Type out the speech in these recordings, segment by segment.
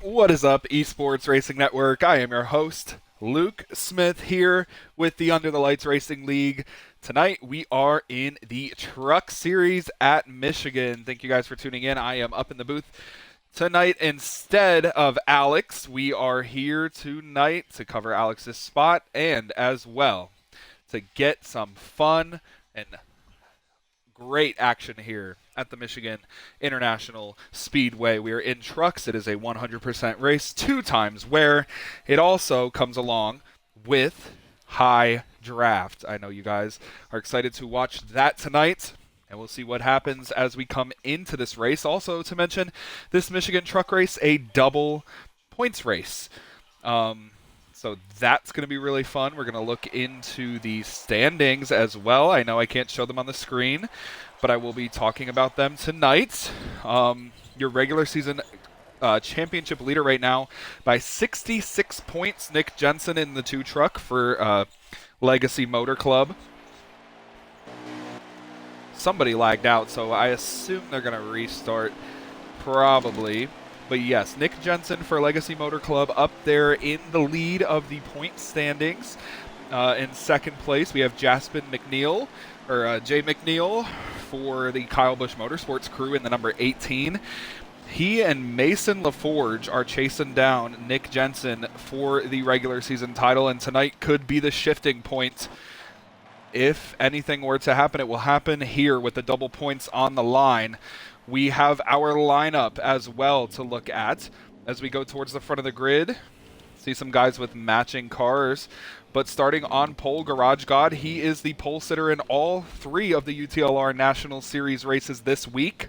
What is up, Esports Racing Network? I am your host, Luke Smith, here with the Under the Lights Racing League. Tonight, we are in the Truck Series at Michigan. Thank you guys for tuning in. I am up in the booth tonight instead of Alex. We are here tonight to cover Alex's spot and as well to get some fun and great action here at the Michigan International Speedway. We are in trucks. It is a 100% race, 2 times where it also comes along with high draft. I know you guys are excited to watch that tonight, and we'll see what happens as we come into this race. Also to mention, this Michigan truck race, a double points race. So that's going to be really fun. We're going to look into the standings as well. I know I can't show them on the screen, but I will be talking about them tonight. Your regular season championship leader right now by 66 points, Nick Jensen in the 2 truck for Legacy Motor Club. Somebody lagged out, so I assume they're going to restart probably. But yes, Nick Jensen for Legacy Motor Club up there in the lead of the point standings. In second place, we have Jay McNeil for the Kyle Busch Motorsports crew in the number 18. He and Mason LaForge are chasing down Nick Jensen for the regular season title, and tonight could be the shifting point. If anything were to happen, it will happen here with the double points on the line. We have our lineup as well to look at as we go towards the front of the grid. See some guys with matching cars. But starting on pole, Garage God, he is the pole sitter in all 3 of the UTLR National Series races this week.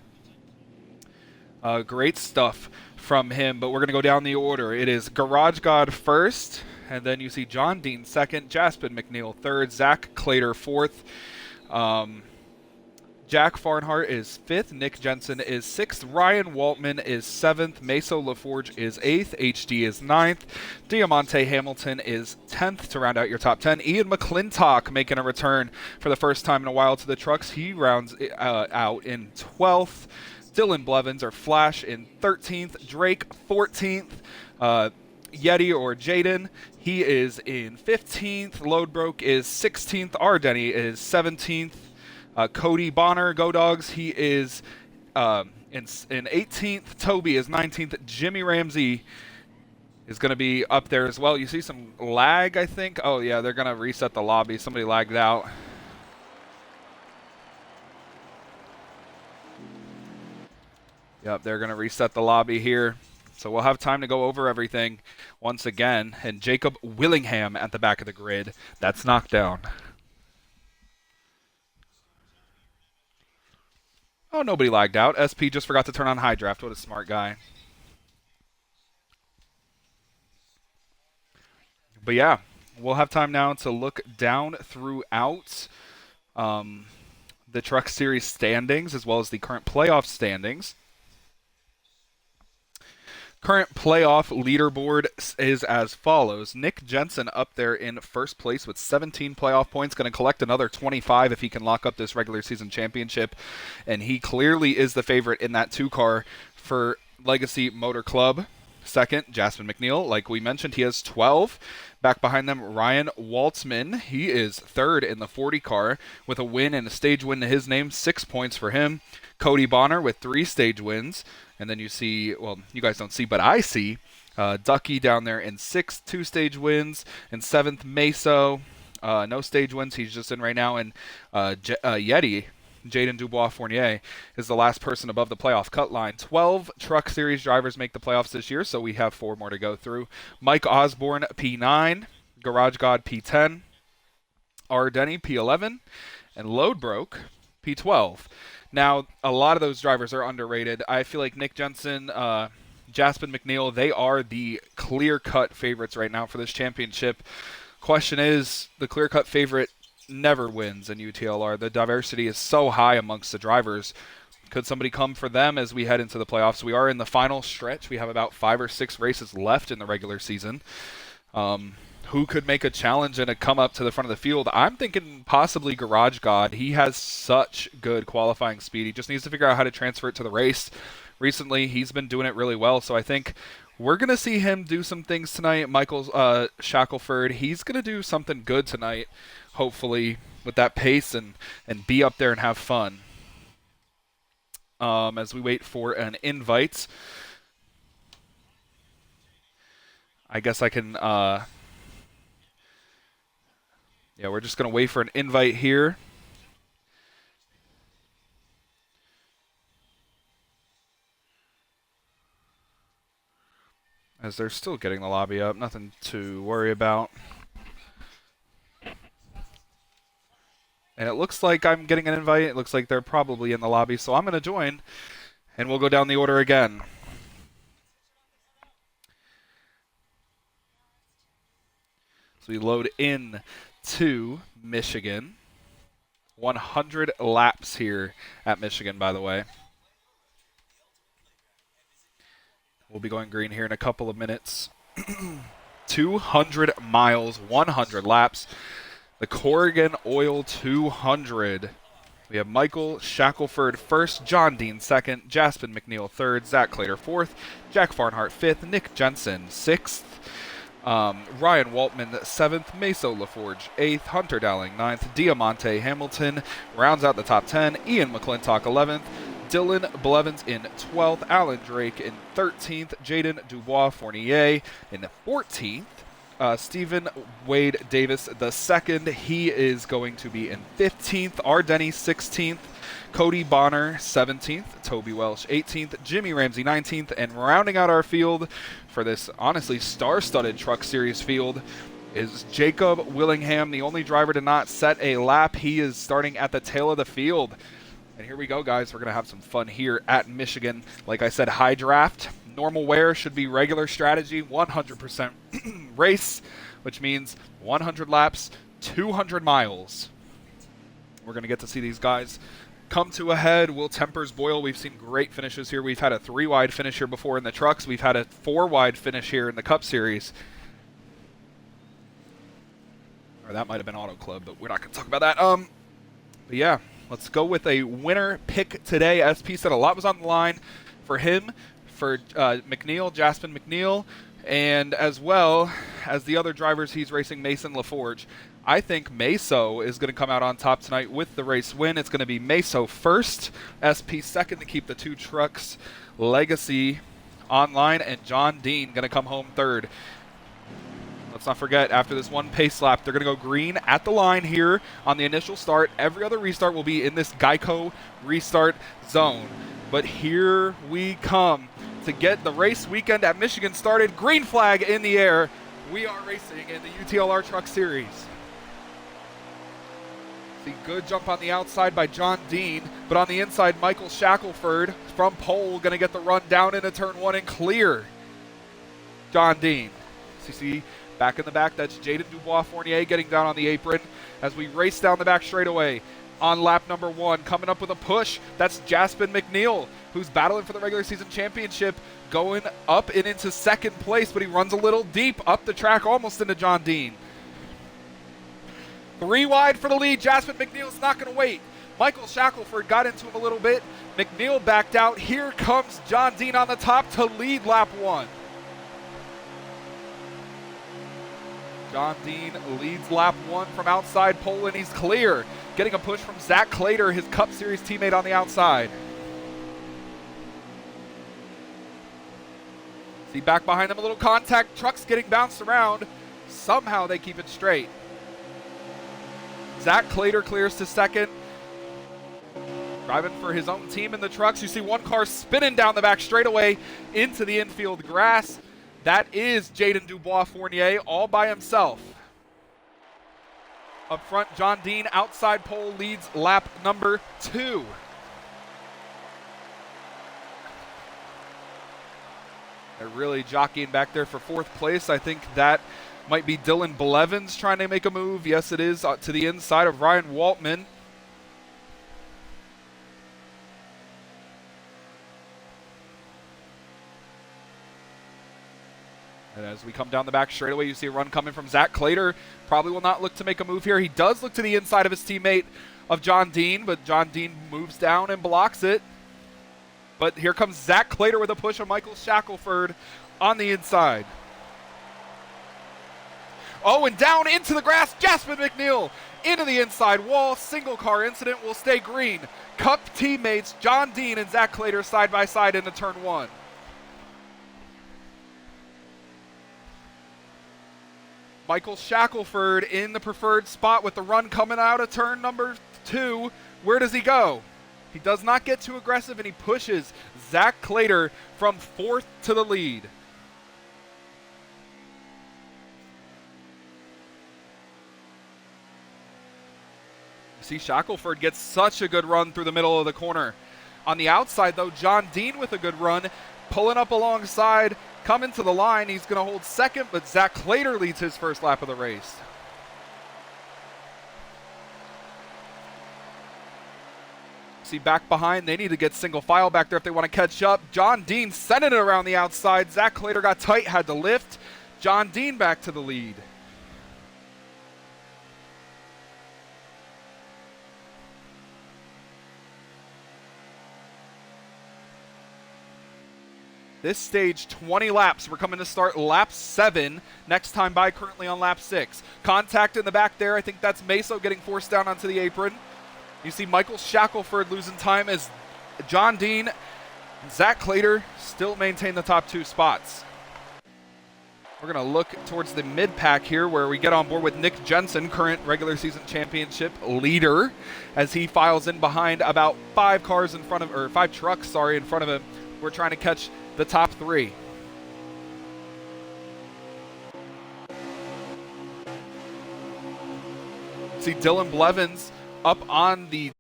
Great stuff from him, but we're going to go down the order. It is Garage God first, and then you see John Dean second, Jaspin McNeil third, Zach Clater fourth. Jack Farnhart is 5th, Nick Jensen is 6th, Ryan Waltman is 7th, Meso LaForge is 8th, HD is 9th, Diamante Hamilton is 10th to round out your top 10. Ian McClintock making a return for the first time in a while to the trucks. He rounds out in 12th. Dylan Blevins or Flash in 13th, Drake 14th, Yeti or Jaden, he is in 15th, Loadbroke is 16th, Ardeni is 17th, Cody Bonner, Go Dogs, he is in 18th. Toby is 19th. Jimmy Ramsey is going to be up there as well. You see some lag, I think. Oh, yeah, they're going to reset the lobby. Somebody lagged out. Yep, they're going to reset the lobby here. So we'll have time to go over everything once again. And Jacob Willingham at the back of the grid. That's knocked down. Oh, nobody lagged out. SP just forgot to turn on high draft. What a smart guy. But yeah, we'll have time now to look down throughout the Truck Series standings as well as the current playoff standings. Current playoff leaderboard is as follows. Nick Jensen up there in first place with 17 playoff points. Going to collect another 25 if he can lock up this regular season championship. And he clearly is the favorite in that 2-car for Legacy Motor Club. Second, Jaspin McNeil. Like we mentioned, he has 12. Back behind them, Ryan Waltzman. He is third in the 40 car with a win and a stage win to his name. 6 points for him. Cody Bonner with 3 stage wins. And then you see, well, you guys don't see, but I see Ducky down there in 6th, 2 stage wins. In 7th, Meso, no stage wins. He's just in right now. And Yeti, Jaden Dubois-Fournier, is the last person above the playoff cut line. 12 Truck Series drivers make the playoffs this year, so we have 4 more to go through. Mike Osborne, P9. Garage God, P10. Ardeni, P11. And Loadbroke, P12. Now, a lot of those drivers are underrated. I feel like Nick Jensen, Jaspin McNeil, they are the clear-cut favorites right now for this championship. Question is, the clear-cut favorite never wins in UTLR. The diversity is so high amongst the drivers. Could somebody come for them as we head into the playoffs? We are in the final stretch. We have about 5 or 6 races left in the regular season. Who could make a challenge and a come up to the front of the field? I'm thinking possibly Garage God. He has such good qualifying speed. He just needs to figure out how to transfer it to the race. Recently, he's been doing it really well, so I think we're going to see him do some things tonight. Michael Shackelford, he's going to do something good tonight, hopefully, with that pace and be up there and have fun. As we wait for an invite, I guess I can, yeah, we're just going to wait for an invite here. As they're still getting the lobby up, nothing to worry about. And it looks like I'm getting an invite. It looks like they're probably in the lobby, so I'm going to join, and we'll go down the order again. So we load in to Michigan. 100 laps here at Michigan, by the way. We'll be going green here in a couple of minutes. 200 miles, 100 laps. The Corrigan Oil 200. We have Michael Shackelford first, John Dean second, Jaspin McNeil third, Zach Clater fourth, Jack Farnhart fifth, Nick Jensen sixth, Ryan Waltman seventh, Meso LaForge eighth, Hunter Dowling ninth, Diamante Hamilton rounds out the top 10, Ian McClintock 11th, Dylan Blevins in 12th, Alan Drake in 13th, Jaden Dubois Fournier in 14th, Stephen Wade Davis the second, he is going to be in 15th, Ardeni 16th, Cody Bonner 17th, Toby Welsh 18th, Jimmy Ramsey 19th, and rounding out our field for this honestly star-studded Truck Series field is Jacob Willingham, the only driver to not set a lap. He is starting at the tail of the field. And here we go, guys. We're going to have some fun here at Michigan. Like I said, high draft. Normal wear should be regular strategy. 100% race, which means 100 laps, 200 miles. We're going to get to see these guys come to a head. Will tempers boil? We've seen great finishes here. We've had a 3-wide finish here before in the trucks. We've had a 4-wide finish here in the Cup Series. Or that might have been Auto Club, but we're not going to talk about that. But yeah. Let's go with a winner pick today. SP said a lot was on the line for him, for McNeil, Jaspin McNeil, and as well as the other drivers he's racing, Mason LaForge. I think Meso is going to come out on top tonight with the race win. It's going to be Meso first, SP second to keep the two trucks legacy online, and John Dean going to come home third. Let's not forget, after this one pace lap, they're going to go green at the line here on the initial start. Every other restart will be in this Geico restart zone. But here we come to get the race weekend at Michigan started. Green flag in the air. We are racing in the UTLR Truck Series. The good jump on the outside by John Dean, but on the inside, Michael Shackelford from pole going to get the run down into turn 1 and clear John Dean. So you see, back in the back, that's Jaden Dubois Fournier getting down on the apron as we race down the back straightaway on lap number 1. Coming up with a push, that's Jaspin McNeil, who's battling for the regular season championship, going up and into second place, but he runs a little deep up the track, almost into John Dean. 3 wide for the lead. Jaspin McNeil's not going to wait. Michael Shackelford got into him a little bit. McNeil backed out. Here comes John Dean on the top to lead lap 1. John Dean leads lap 1 from outside pole, and he's clear. Getting a push from Zach Clater, his Cup Series teammate on the outside. See back behind them, a little contact. Trucks getting bounced around. Somehow they keep it straight. Zach Clater clears to second. Driving for his own team in the trucks. You see one car spinning down the back straightaway into the infield grass. That is Jaden Dubois Fournier all by himself. Up front, John Dean, outside pole, leads lap number 2. They're really jockeying back there for 4th place. I think that might be Dylan Blevins trying to make a move. Yes, it is, to the inside of Ryan Waltman. And as we come down the back straightaway, you see a run coming from Zach Clater. Probably will not look to make a move here. He does look to the inside of his teammate of John Dean, but John Dean moves down and blocks it. But here comes Zach Clater with a push on Michael Shackelford on the inside. Oh, and down into the grass, Jasmine McNeil into the inside wall. Single car incident will stay green. Cup teammates John Dean and Zach Clater side by side into turn 1. Michael Shackelford in the preferred spot with the run coming out of turn number 2. Where does he go? He does not get too aggressive, and he pushes Zach Clater from 4th to the lead. See, Shackelford gets such a good run through the middle of the corner. On the outside, though, John Dean with a good run, pulling up alongside, coming to the line. He's going to hold second, but Zach Clater leads his first lap of the race. See, back behind, they need to get single file back there if they want to catch up. John Dean sending it around the outside. Zach Clater got tight, had to lift. John Dean back to the lead. This stage, 20 laps. We're coming to start lap 7. Next time by, currently on lap 6. Contact in the back there. I think that's Meso getting forced down onto the apron. You see Michael Shackelford losing time as John Dean and Zach Clater still maintain the top 2 spots. We're going to look towards the mid-pack here where we get on board with Nick Jensen, current regular season championship leader, as he files in behind about 5 trucks in front of him. We're trying to catch the top 3. See Dylan Blevins up on the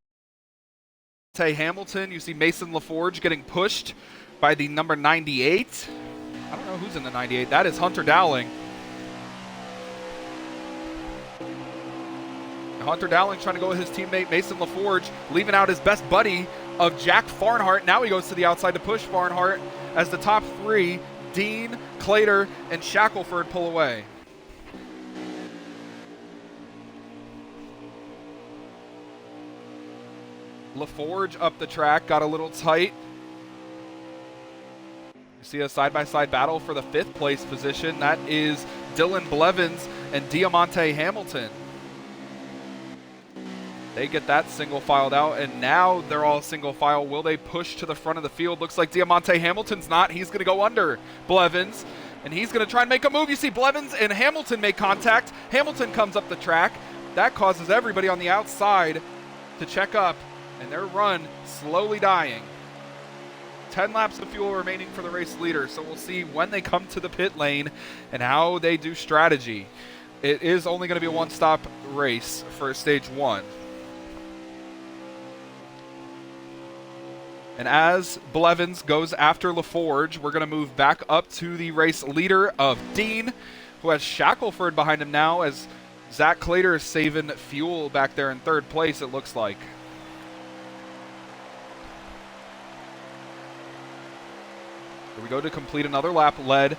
Hamilton. You see Mason LaForge getting pushed by the number 98. I don't know who's in the 98. That is Hunter Dowling. Hunter Dowling trying to go with his teammate Mason LaForge, leaving out his best buddy of Jack Farnhart. Now he goes to the outside to push Farnhart as the top 3, Dean, Clater, and Shackelford pull away. LaForge up the track, got a little tight. You see a side-by-side battle for the 5th place position. That is Dylan Blevins and Diamante Hamilton. They get that single filed out, and now they're all single file. Will they push to the front of the field? Looks like Diamante Hamilton's not. He's going to go under Blevins, and he's going to try and make a move. You see Blevins and Hamilton make contact. Hamilton comes up the track. That causes everybody on the outside to check up, and their run slowly dying. 10 laps of fuel remaining for the race leader, so we'll see when they come to the pit lane and how they do strategy. It is only going to be a one-stop race for stage 1. And as Blevins goes after LaForge, we're going to move back up to the race leader of Dean, who has Shackelford behind him now as Zach Clater is saving fuel back there in 3rd place, it looks like. Here we go to complete another lap led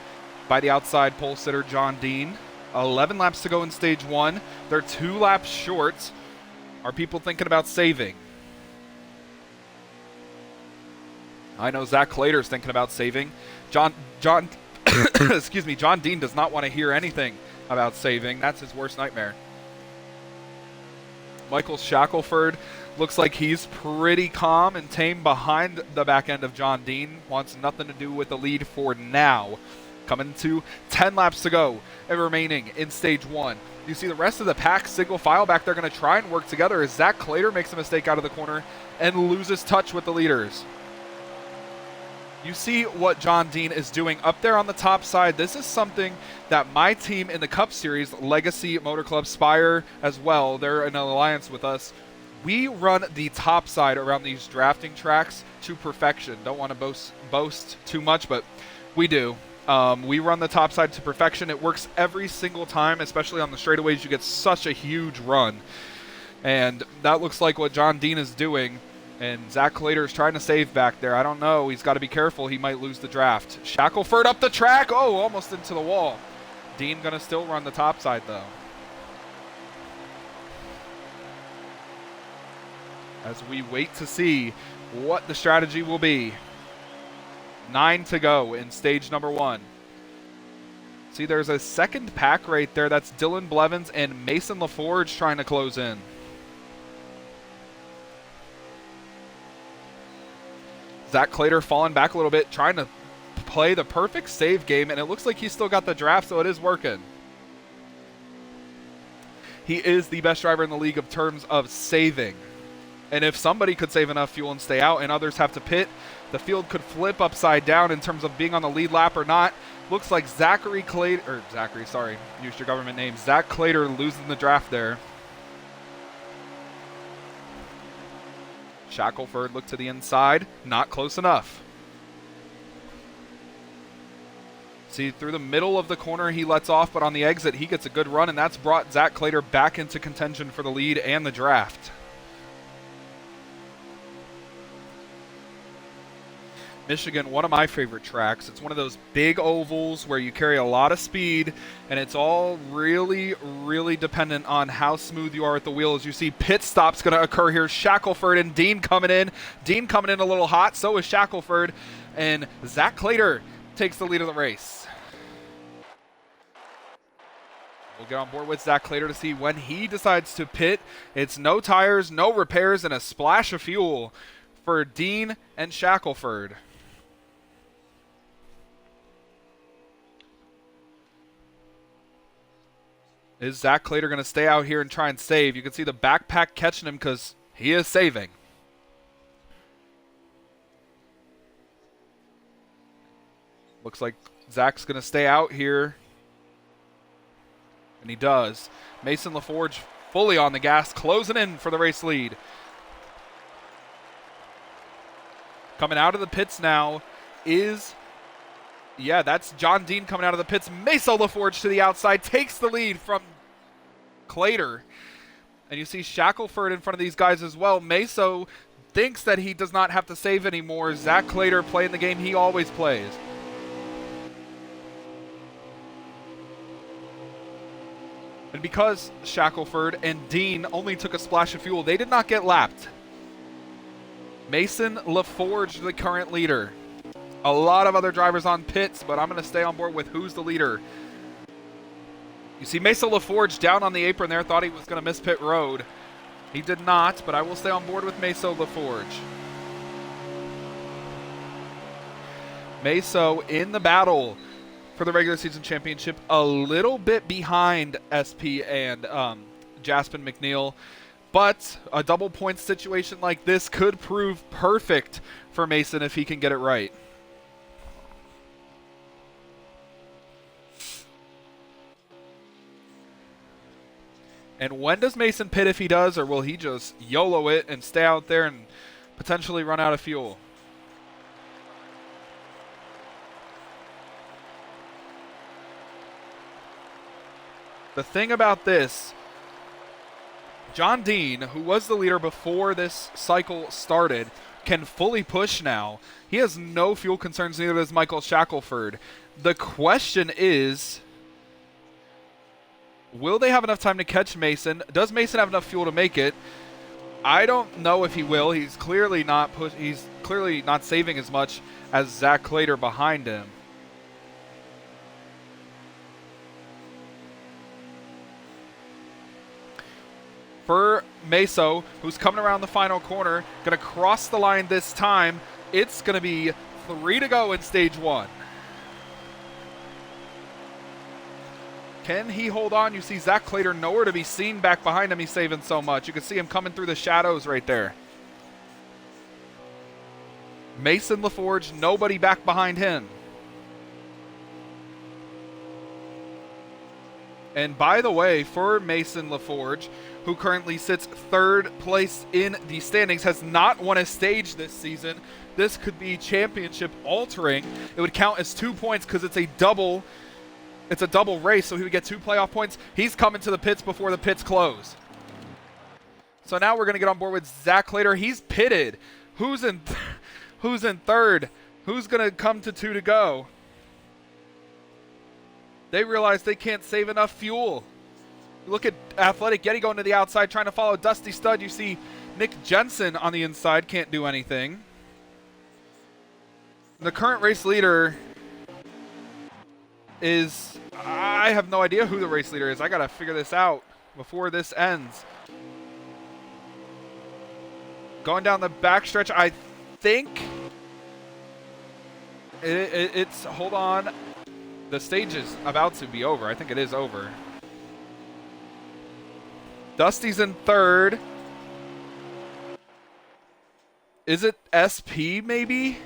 by the outside pole sitter John Dean. 11 laps to go in stage 1. They're 2 laps short. Are people thinking about saving? I know Zach Clater's thinking about saving. John excuse me, John Dean does not want to hear anything about saving. That's his worst nightmare. Michael Shackelford looks like he's pretty calm and tame behind the back end of John Dean. Wants nothing to do with the lead for now. Coming to 10 laps to go and remaining in stage 1. You see the rest of the pack single file back there going to try and work together as Zach Clater makes a mistake out of the corner and loses touch with the leaders. You see what John Dean is doing up there on the top side. This is something that my team in the Cup Series, Legacy Motor Club Spire as well, they're in an alliance with us. We run the top side around these drafting tracks to perfection. Don't want to boast too much, but we do. We run the top side to perfection. It works every single time, especially on the straightaways. You get such a huge run. And that looks like what John Dean is doing. And Zach Clater is trying to save back there. I don't know. He's got to be careful. He might lose the draft. Shackelford up the track. Oh, almost into the wall. Dean going to still run the top side, though. As we wait to see what the strategy will be. 9 to go in stage number 1. See, there's a second pack right there. That's Dylan Blevins and Mason LaForge trying to close in. Zach Clater falling back a little bit, trying to play the perfect save game, and it looks like he's still got the draft, so it is working. He is the best driver in the league in terms of saving. And if somebody could save enough fuel and stay out and others have to pit, the field could flip upside down in terms of being on the lead lap or not. Looks like Zach Clater losing the draft there. Shackelford looked to the inside, not close enough. See, through the middle of the corner he lets off, but on the exit he gets a good run, and that's brought Zach Clater back into contention for the lead and the draft. Michigan, one of my favorite tracks. It's one of those big ovals where you carry a lot of speed, and it's all really, really dependent on how smooth you are at the wheel. As you see, pit stop's going to occur here. Shackelford and Dean coming in. Dean coming in a little hot, so is Shackelford, and Zach Clater takes the lead of the race. We'll get on board with Zach Clater to see when he decides to pit. It's no tires, no repairs, and a splash of fuel for Dean and Shackelford. Is Zach Clater going to stay out here and try and save? You can see the backpack catching him because he is saving. Looks like Zach's going to stay out here. And he does. Mason LaForge fully on the gas, closing in for the race lead. Coming out of the pits now is... Yeah, that's John Dean coming out of the pits. Mason LaForge to the outside, takes the lead from Clater. And you see Shackelford in front of these guys as well. Meso thinks that he does not have to save anymore. Zach Clater playing the game he always plays. And because Shackelford and Dean only took a splash of fuel, they did not get lapped. Mason LaForge, the current leader. A lot of other drivers on pits, but I'm going to stay on board with who's the leader. You see Mason LaForge down on the apron there, thought he was going to miss pit road. He did not, but I will stay on board with Mason LaForge. Meso in the battle for the regular season championship, a little bit behind SP and Jaspin McNeil, but a double points situation like this could prove perfect for Mason if he can get it right. And when does Mason pit if he does, or will he just YOLO it and stay out there and potentially run out of fuel? The thing about this, John Dean, who was the leader before this cycle started, can fully push now. He has no fuel concerns, neither does Michael Shackelford. The question is, will they have enough time to catch Mason? Does Mason have enough fuel to make it? I don't know if he will. He's clearly not saving as much as Zach Clater behind him. For Meso, who's coming around the final corner, going to cross the line this time. It's going to be 3 to go in stage 1. Can he hold on? You see Zach Clater nowhere to be seen back behind him. He's saving so much. You can see him coming through the shadows right there. Mason LaForge, nobody back behind him. And by the way, for Mason LaForge, who currently sits 3rd place in the standings, has not won a stage this season. This could be championship altering. It would count as 2 points because it's a double race, so he would get 2 playoff points. He's coming to the pits before the pits close. So now we're going to get on board with Zach Clater. He's pitted. Who's in 3rd? Who's going to come to 2 to go? They realize they can't save enough fuel. Look at Athletic Yeti going to the outside, trying to follow Dusty Stud. You see Nick Jensen on the inside, can't do anything. The current race leader is... I have no idea who the race leader is. I got to figure this out before this ends. Going down the backstretch, I think it's... Hold on. The stage is about to be over. I think it is over. Dusty's in third. Is it SP maybe?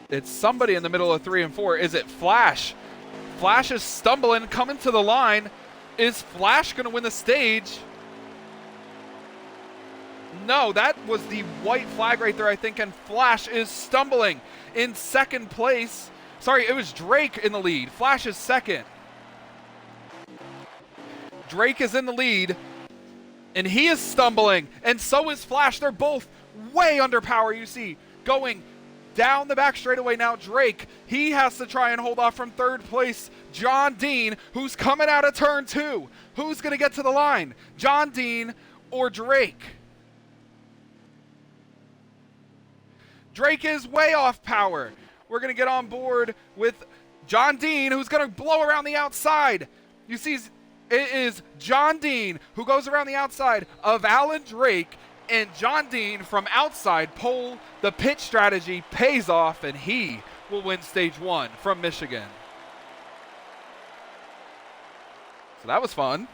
It's somebody in the middle of 3 and 4. Is it Flash? Flash is stumbling, coming to the line. Is Flash going to win the stage? No, that was the white flag right there, I think, and Flash is stumbling in second place. Sorry, it was Drake in the lead. Flash is second. Drake is in the lead, and he is stumbling, and so is Flash. They're both way under power, you see, going down the back straightaway now. Drake, he has to try and hold off from third place John Dean, who's coming out of turn 2. Who's going to get to the line? John Dean or Drake? Drake is way off power. We're going to get on board with John Dean, who's going to blow around the outside. You see, it is John Dean who goes around the outside of Alan Drake, and John Dean from outside pole. The pit strategy pays off, and he will win stage 1 from Michigan. So that was fun.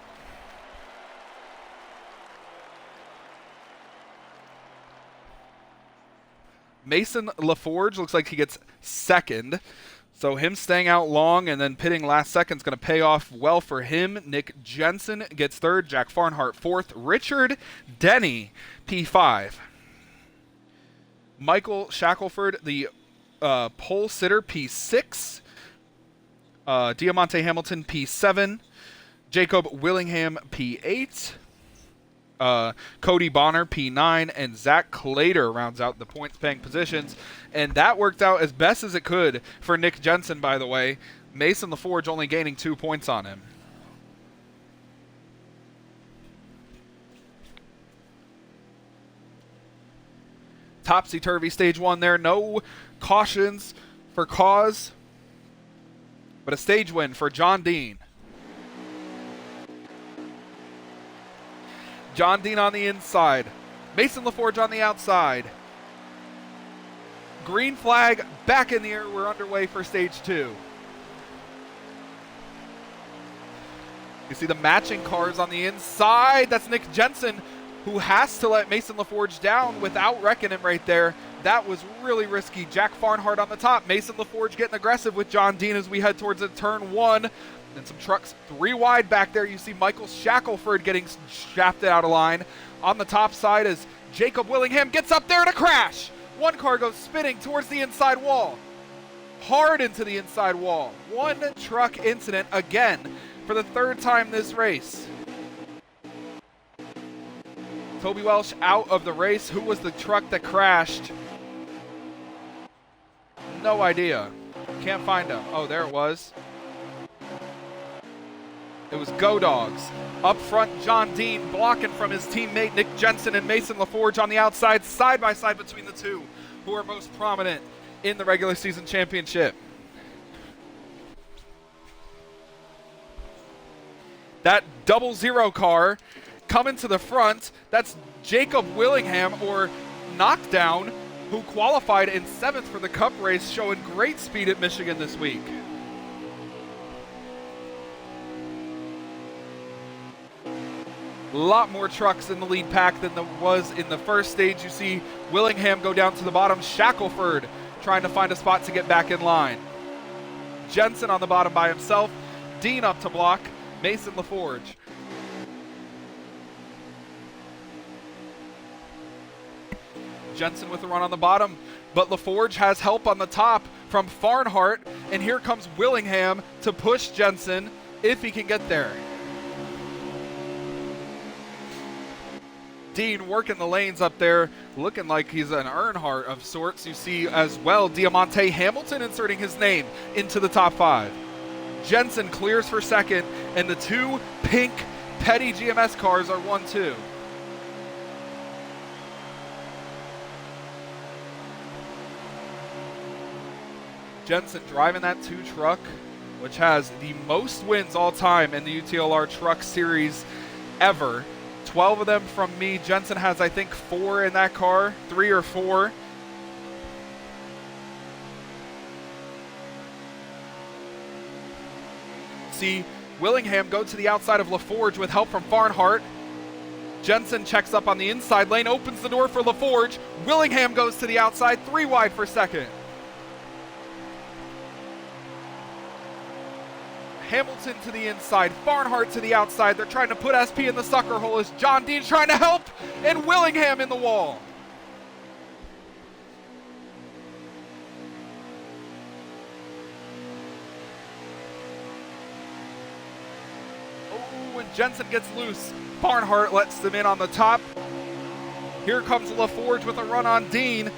Mason LaForge looks like he gets second. So him staying out long and then pitting last second is going to pay off well for him. Nick Jensen gets third. Jack Farnhart fourth. Richard Denny, P5. Michael Shackelford, the pole sitter, P6. Diamante Hamilton, P7. Jacob Willingham, P8. Cody Bonner, P9, and Zach Clater rounds out the points-paying positions. And that worked out as best as it could for Nick Jensen, by the way. Mason LaForge only gaining 2 points on him. Topsy-turvy stage 1 there. No cautions for cause, but a stage win for John Dean. John Dean on the inside. Mason LaForge on the outside. Green flag back in the air. We're underway for stage 2. You see the matching cars on the inside. That's Nick Jensen, who has to let Mason LaForge down without wrecking him right there. That was really risky. Jack Farnhart on the top. Mason LaForge getting aggressive with John Dean as we head towards turn 1. And some trucks 3 wide back there. You see Michael Shackelford getting shafted out of line. On the top side as Jacob Willingham gets up there to crash. One car goes spinning towards the inside wall. Hard into the inside wall. One truck incident again for the 3rd time this race. Toby Welsh out of the race. Who was the truck that crashed? No idea. Can't find him. Oh, there it was. It was Go Dogs. Up front, John Dean blocking from his teammate Nick Jensen and Mason LaForge on the outside, side by side between the two, who are most prominent in the regular season championship. That 00 car coming to the front, that's Jacob Willingham, or Knockdown, who qualified in 7th for the Cup race, showing great speed at Michigan this week. A lot more trucks in the lead pack than there was in the first stage. You see Willingham go down to the bottom. Shackelford trying to find a spot to get back in line. Jensen on the bottom by himself. Dean up to block. Mason LaForge. Jensen with the run on the bottom, but LaForge has help on the top from Farnhart, and here comes Willingham to push Jensen if he can get there. Dean working the lanes up there, looking like he's an Earnhardt of sorts. You see as well Diamante Hamilton inserting his name into the top 5. Jensen clears for second, and the 2 pink Petty GMS cars are 1-2. Jensen driving that 2 truck, which has the most wins all time in the UTLR Truck Series ever. 12 of them from me. Jensen has, I think, 4 in that car, 3 or 4. See Willingham go to the outside of LaForge with help from Farnhart. Jensen checks up on the inside lane, opens the door for LaForge. Willingham goes to the outside, 3 wide for second. Hamilton to the inside, Farnhart to the outside. They're trying to put SP in the sucker hole as John Dean's trying to help, and Willingham in the wall. Oh, and Jensen gets loose. Farnhart lets them in on the top. Here comes LaForge with a run on Dean.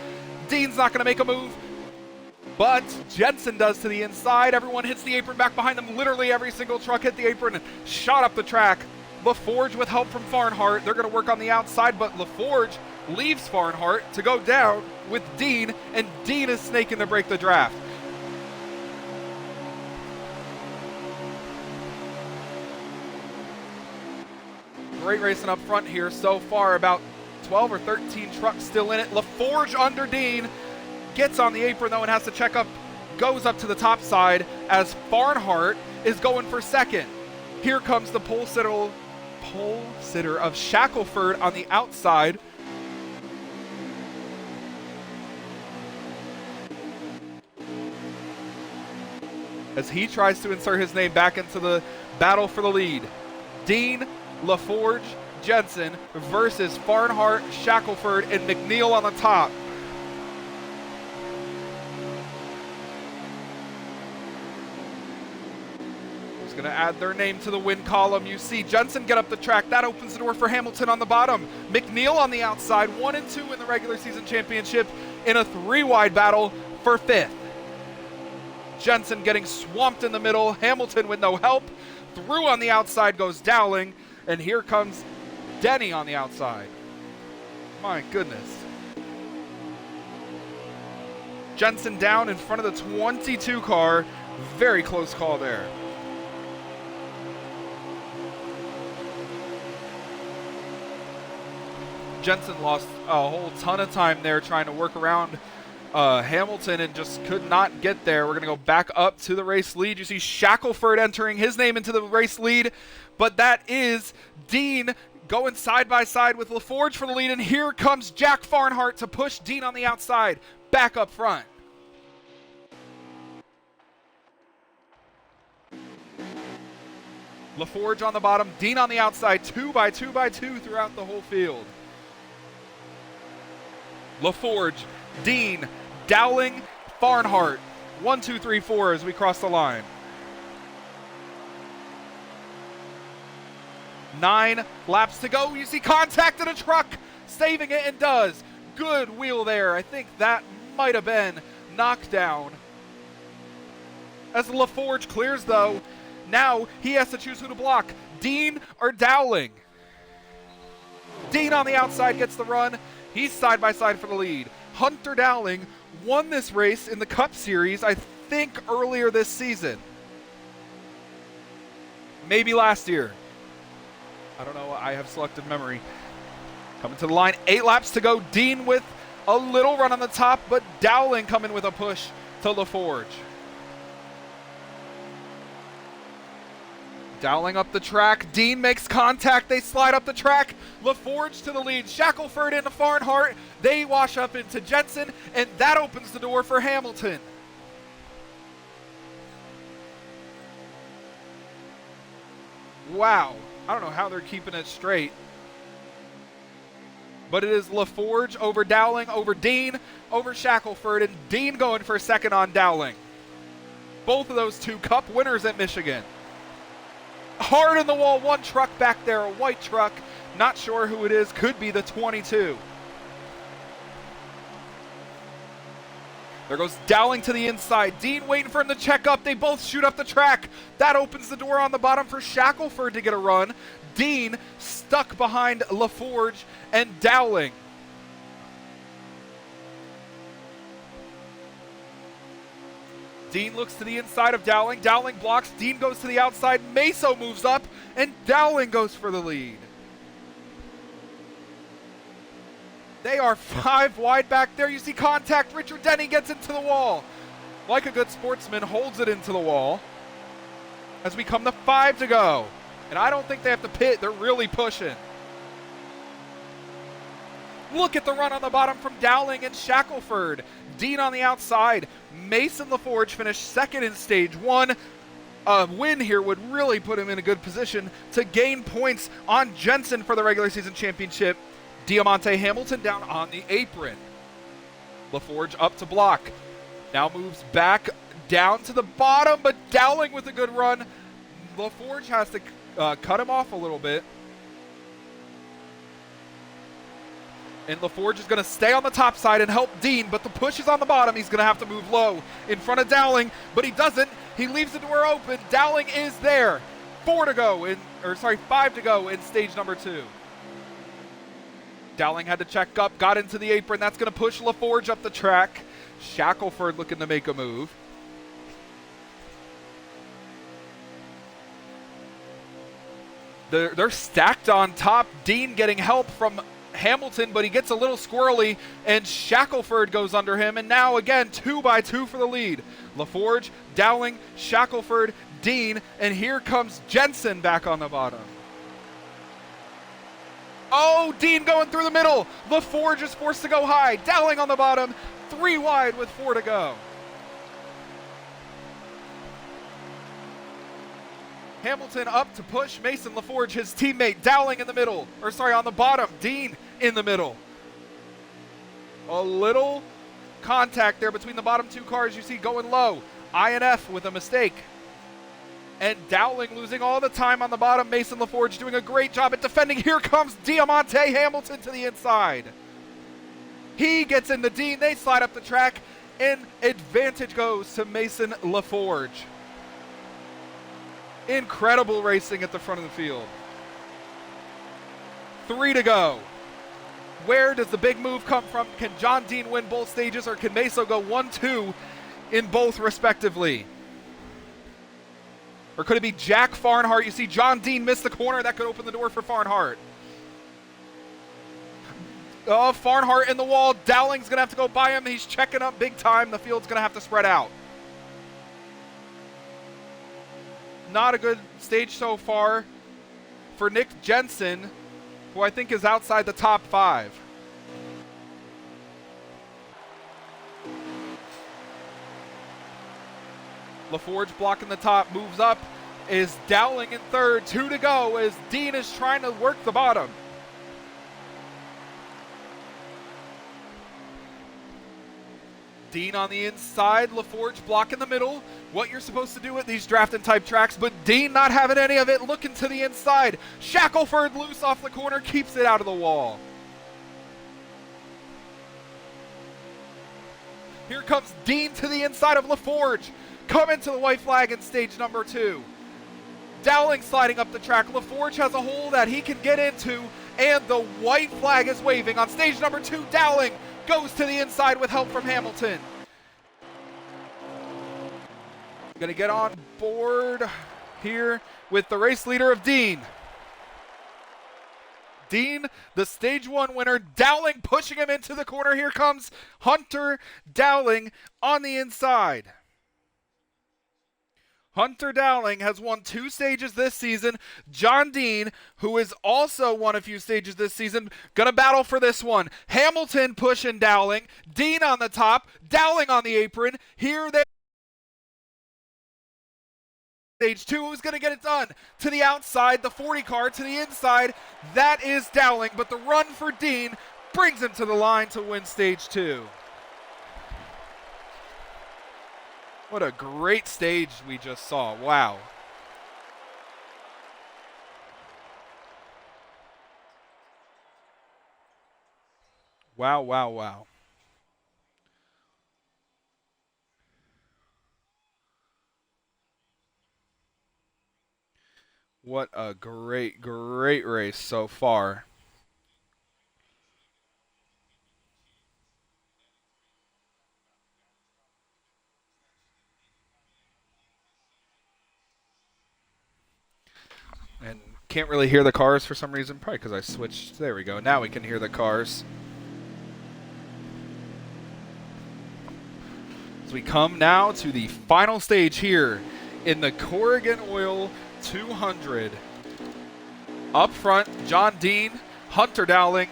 Dean's not going to make a move, but Jensen does to the inside. Everyone hits the apron back behind them. Literally every single truck hit the apron and shot up the track. LaForge with help from Farnhart. They're going to work on the outside, but LaForge leaves Farnhart to go down with Dean, and Dean is snaking to break the draft. Great racing up front here so far. About 12 or 13 trucks still in it. LaForge under Dean. Gets on the apron though and has to check up, goes up to the top side as Farnhart is going for second. Here comes the pole sitter of Shackelford on the outside. As he tries to insert his name back into the battle for the lead. Dean, LaForge, Jensen versus Farnhart, Shackelford, and McNeil on the top. Going to add their name to the win column. You see Jensen get up the track. That opens the door for Hamilton on the bottom. McNeil on the outside, 1 and 2 in the regular season championship in a 3-wide battle for 5th. Jensen getting swamped in the middle. Hamilton with no help. Through on the outside goes Dowling, and here comes Denny on the outside. My goodness. Jensen down in front of the 22 car. Very close call there. Jensen lost a whole ton of time there trying to work around Hamilton and just could not get there. We're going to go back up to the race lead. You see Shackelford entering his name into the race lead, but that is Dean going side by side with LaForge for the lead, and here comes Jack Farnhart to push Dean on the outside, back up front. LaForge on the bottom, Dean on the outside, 2 by 2 by 2 throughout the whole field. LaForge, Dean, Dowling, Farnhart. 1, 2, 3, 4 as we cross the line. 9 laps to go. You see contact in a truck, saving it and does. Good wheel there. I think that might have been knockdown. As LaForge clears though, now he has to choose who to block, Dean or Dowling. Dean on the outside gets the run. He's side by side for the lead. Hunter Dowling won this race in the Cup Series, I think earlier this season. Maybe last year. I don't know, I have selective memory. Coming to the line, 8 laps to go. Dean with a little run on the top, but Dowling coming with a push to LaForge. Dowling up the track. Dean makes contact. They slide up the track. LaForge to the lead. Shackelford into Farnhart. They wash up into Jensen, and that opens the door for Hamilton. Wow. I don't know how they're keeping it straight. But it is LaForge over Dowling, over Dean, over Shackelford, and Dean going for second on Dowling. Both of those 2 Cup winners at Michigan. Hard in the wall, 1 truck back there, a white truck. Not sure who it is, could be the 22. There goes Dowling to the inside. Dean waiting for him to check up. They both shoot up the track. That opens the door on the bottom for Shackelford to get a run. Dean stuck behind LaForge and Dowling. Dean looks to the inside of Dowling. Dowling blocks. Dean goes to the outside. Meso moves up, and Dowling goes for the lead. They are 5 wide back there. You see contact. Richard Denny gets into the wall. Like a good sportsman, holds it into the wall. As we come to 5 to go. And I don't think they have to pit. They're really pushing. Look at the run on the bottom from Dowling and Shackelford. Dean on the outside. Mason LaForge finished second in stage 1. A win here would really put him in a good position to gain points on Jensen for the regular season championship. Diamante Hamilton down on the apron. LaForge up to block. Now moves back down to the bottom, but Dowling with a good run. LaForge has to cut him off a little bit. And LaForge is going to stay on the top side and help Dean, but the push is on the bottom. He's going to have to move low in front of Dowling, but he doesn't. He leaves the door open. Dowling is there. 5 to go in stage number 2. Dowling had to check up, got into the apron. That's going to push LaForge up the track. Shackelford looking to make a move. They're stacked on top. Dean getting help from Hamilton, but he gets a little squirrely, and Shackelford goes under him, and now again 2 by 2 for the lead. LaForge, Dowling, Shackelford, Dean, and here comes Jensen back on the bottom. Oh, Dean going through the middle. LaForge is forced to go high. Dowling on the bottom, 3 wide with 4 to go. Hamilton up to push Mason LaForge, his teammate. Dowling in the middle, on the bottom. Dean in the middle. A little contact there between the bottom 2 cars. You see going low. INF with a mistake. And Dowling losing all the time on the bottom. Mason LaForge doing a great job at defending. Here comes Diamante Hamilton to the inside. He gets into Dean. They slide up the track, and advantage goes to Mason LaForge. Incredible racing at the front of the field. 3 to go. Where does the big move come from? Can John Dean win both stages, or can Meso go 1-2 in both respectively? Or could it be Jack Farnhart? You see John Dean miss the corner. That could open the door for Farnhart. Oh, Farnhart in the wall. Dowling's going to have to go by him. He's checking up big time. The field's going to have to spread out. Not a good stage so far for Nick Jensen, who I think is outside the top 5. LaForge blocking the top, moves up, is Dowling in third. 2 to go as Dean is trying to work the bottom. Dean on the inside, LaForge blocking the middle. What you're supposed to do with these drafting type tracks, but Dean not having any of it, looking to the inside. Shackelford loose off the corner, keeps it out of the wall. Here comes Dean to the inside of LaForge. Coming to the white flag in stage number 2. Dowling sliding up the track. LaForge has a hole that he can get into, and the white flag is waving. On stage number 2, Dowling goes to the inside with help from Hamilton. Going to get on board here with the race leader of Dean. Dean, the stage 1 winner. Dowling pushing him into the corner. Here comes Hunter Dowling on the inside. Hunter Dowling has won 2 stages this season. John Dean, who has also won a few stages this season, gonna battle for this one. Hamilton pushing Dowling. Dean on the top. Dowling on the apron. Here they stage 2, who's gonna get it done? To the outside, the 40 car to the inside. That is Dowling, but the run for Dean brings him to the line to win stage 2. What a great stage we just saw. Wow. Wow, wow, wow. What a great, great race so far. Can't really hear the cars for some reason, probably because I switched. There we go. Now we can hear the cars. As we come now to the final stage here in the Corrigan Oil 200. Up front, John Dean, Hunter Dowling.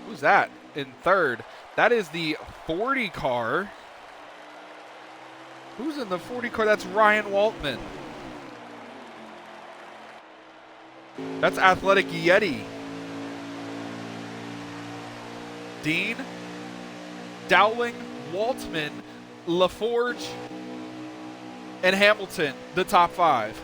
Who's that in third? That is the 40 car. Who's in the 40 car? That's Ryan Waltman. That's Athletic Yeti. Dean, Dowling, Waltman, LaForge, and Hamilton, the top 5.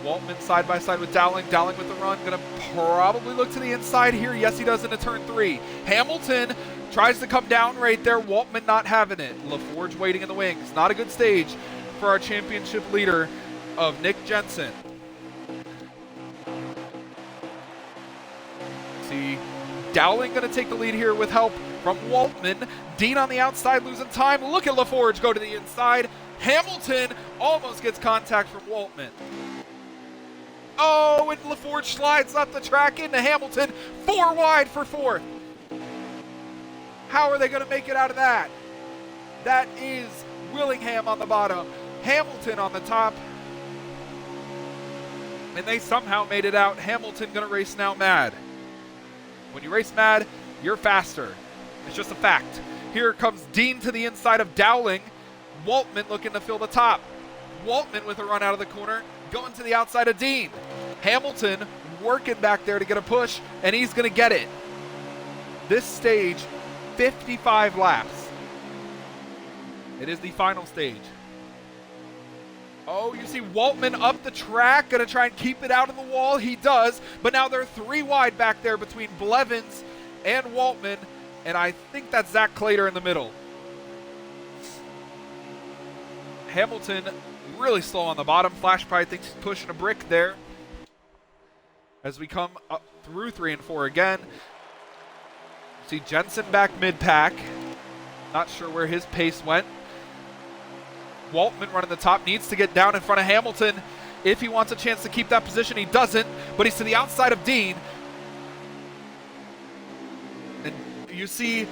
Waltman side by side with Dowling. Dowling with the run. Going to probably look to the inside here. Yes, he does into turn 3. Hamilton tries to come down right there. Waltman not having it. LaForge waiting in the wings. Not a good stage for our championship leader of Nick Jensen. See, Dowling going to take the lead here with help from Waltman. Dean on the outside losing time. Look at LaForge go to the inside. Hamilton almost gets contact from Waltman. Oh, and LaForge slides up the track into Hamilton. 4 wide for 4th. How are they going to make it out of that? That is Willingham on the bottom, Hamilton on the top. And they somehow made it out. Hamilton going to race now mad. When you race mad, you're faster. It's just a fact. Here comes Dean to the inside of Dowling. Waltman looking to fill the top. Waltman with a run out of the corner, going to the outside of Dean. Hamilton working back there to get a push, and he's going to get it. This stage, 55 laps. It is the final stage. Oh, you see Waltman up the track, going to try and keep it out of the wall. He does, but now they're 3 wide back there between Blevins and Waltman, and I think that's Zach Clater in the middle. Hamilton really slow on the bottom. Flash probably thinks he's pushing a brick there. As we come up through 3 and 4 again. See Jensen back mid-pack. Not sure where his pace went. Waltman running the top, needs to get down in front of Hamilton. If he wants a chance to keep that position, he doesn't, but he's to the outside of Dean. And you see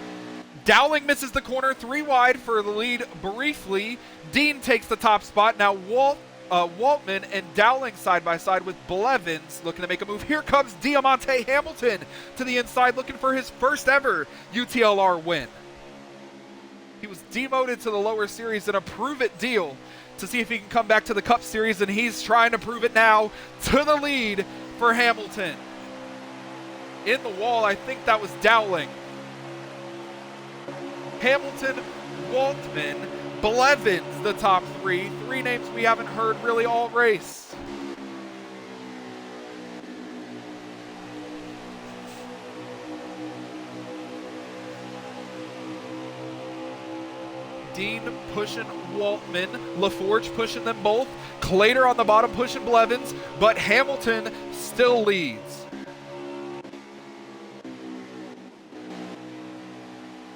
Dowling misses the corner, 3 wide for the lead briefly. Dean takes the top spot. Now Waltman and Dowling side by side with Blevins looking to make a move. Here comes Diamante Hamilton to the inside looking for his first ever UTLR win. He was demoted to the lower series in a prove-it deal to see if he can come back to the Cup Series, and he's trying to prove it now to the lead for Hamilton. In the wall, I think that was Dowling. Hamilton, Waltman, Blevins, the top 3. 3 names we haven't heard really all race. Dean pushing Waltman, LaForge pushing them both, Clater on the bottom pushing Blevins, but Hamilton still leads.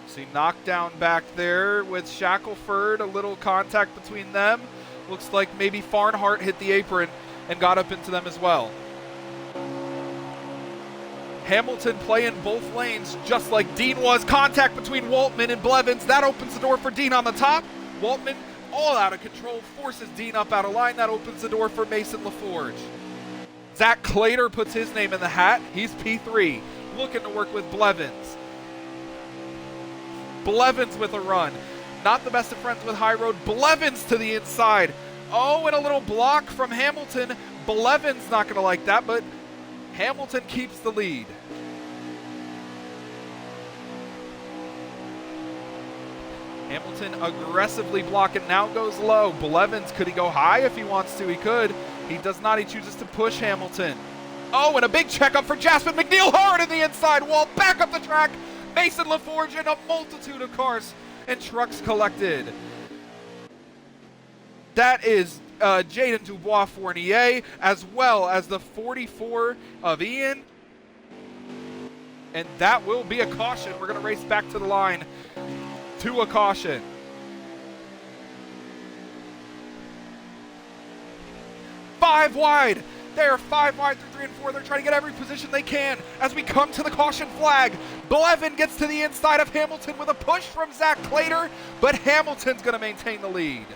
See knockdown back there with Shackelford, a little contact between them. Looks like maybe Farnhart hit the apron and got up into them as well. Hamilton playing both lanes just like Dean was. Contact between Waltman and Blevins. That opens the door for Dean on the top. Waltman, all out of control, forces Dean up out of line. That opens the door for Mason LaForge. Zach Clater puts his name in the hat. He's P3, looking to work with Blevins. Blevins with a run. Not the best of friends with High Road. Blevins to the inside. Oh, and a little block from Hamilton. Blevins not going to like that, but Hamilton keeps the lead. Hamilton aggressively blocking, now goes low. Blevins, could he go high if he wants to? He could. He does not. He chooses to push Hamilton. Oh, and a big checkup for Jasmine McNeil. Hard in the inside wall. Back up the track. Mason LaForge and a multitude of cars and trucks collected. That is Jaden Dubois Fournier, as well as the 44 of Ian. And that will be a caution. We're going to race back to the line to a caution. 5 wide. They are 5 wide through 3 and 4. They're trying to get every position they can as we come to the caution flag. Blevin gets to the inside of Hamilton with a push from Zach Clater, but Hamilton's going to maintain the lead.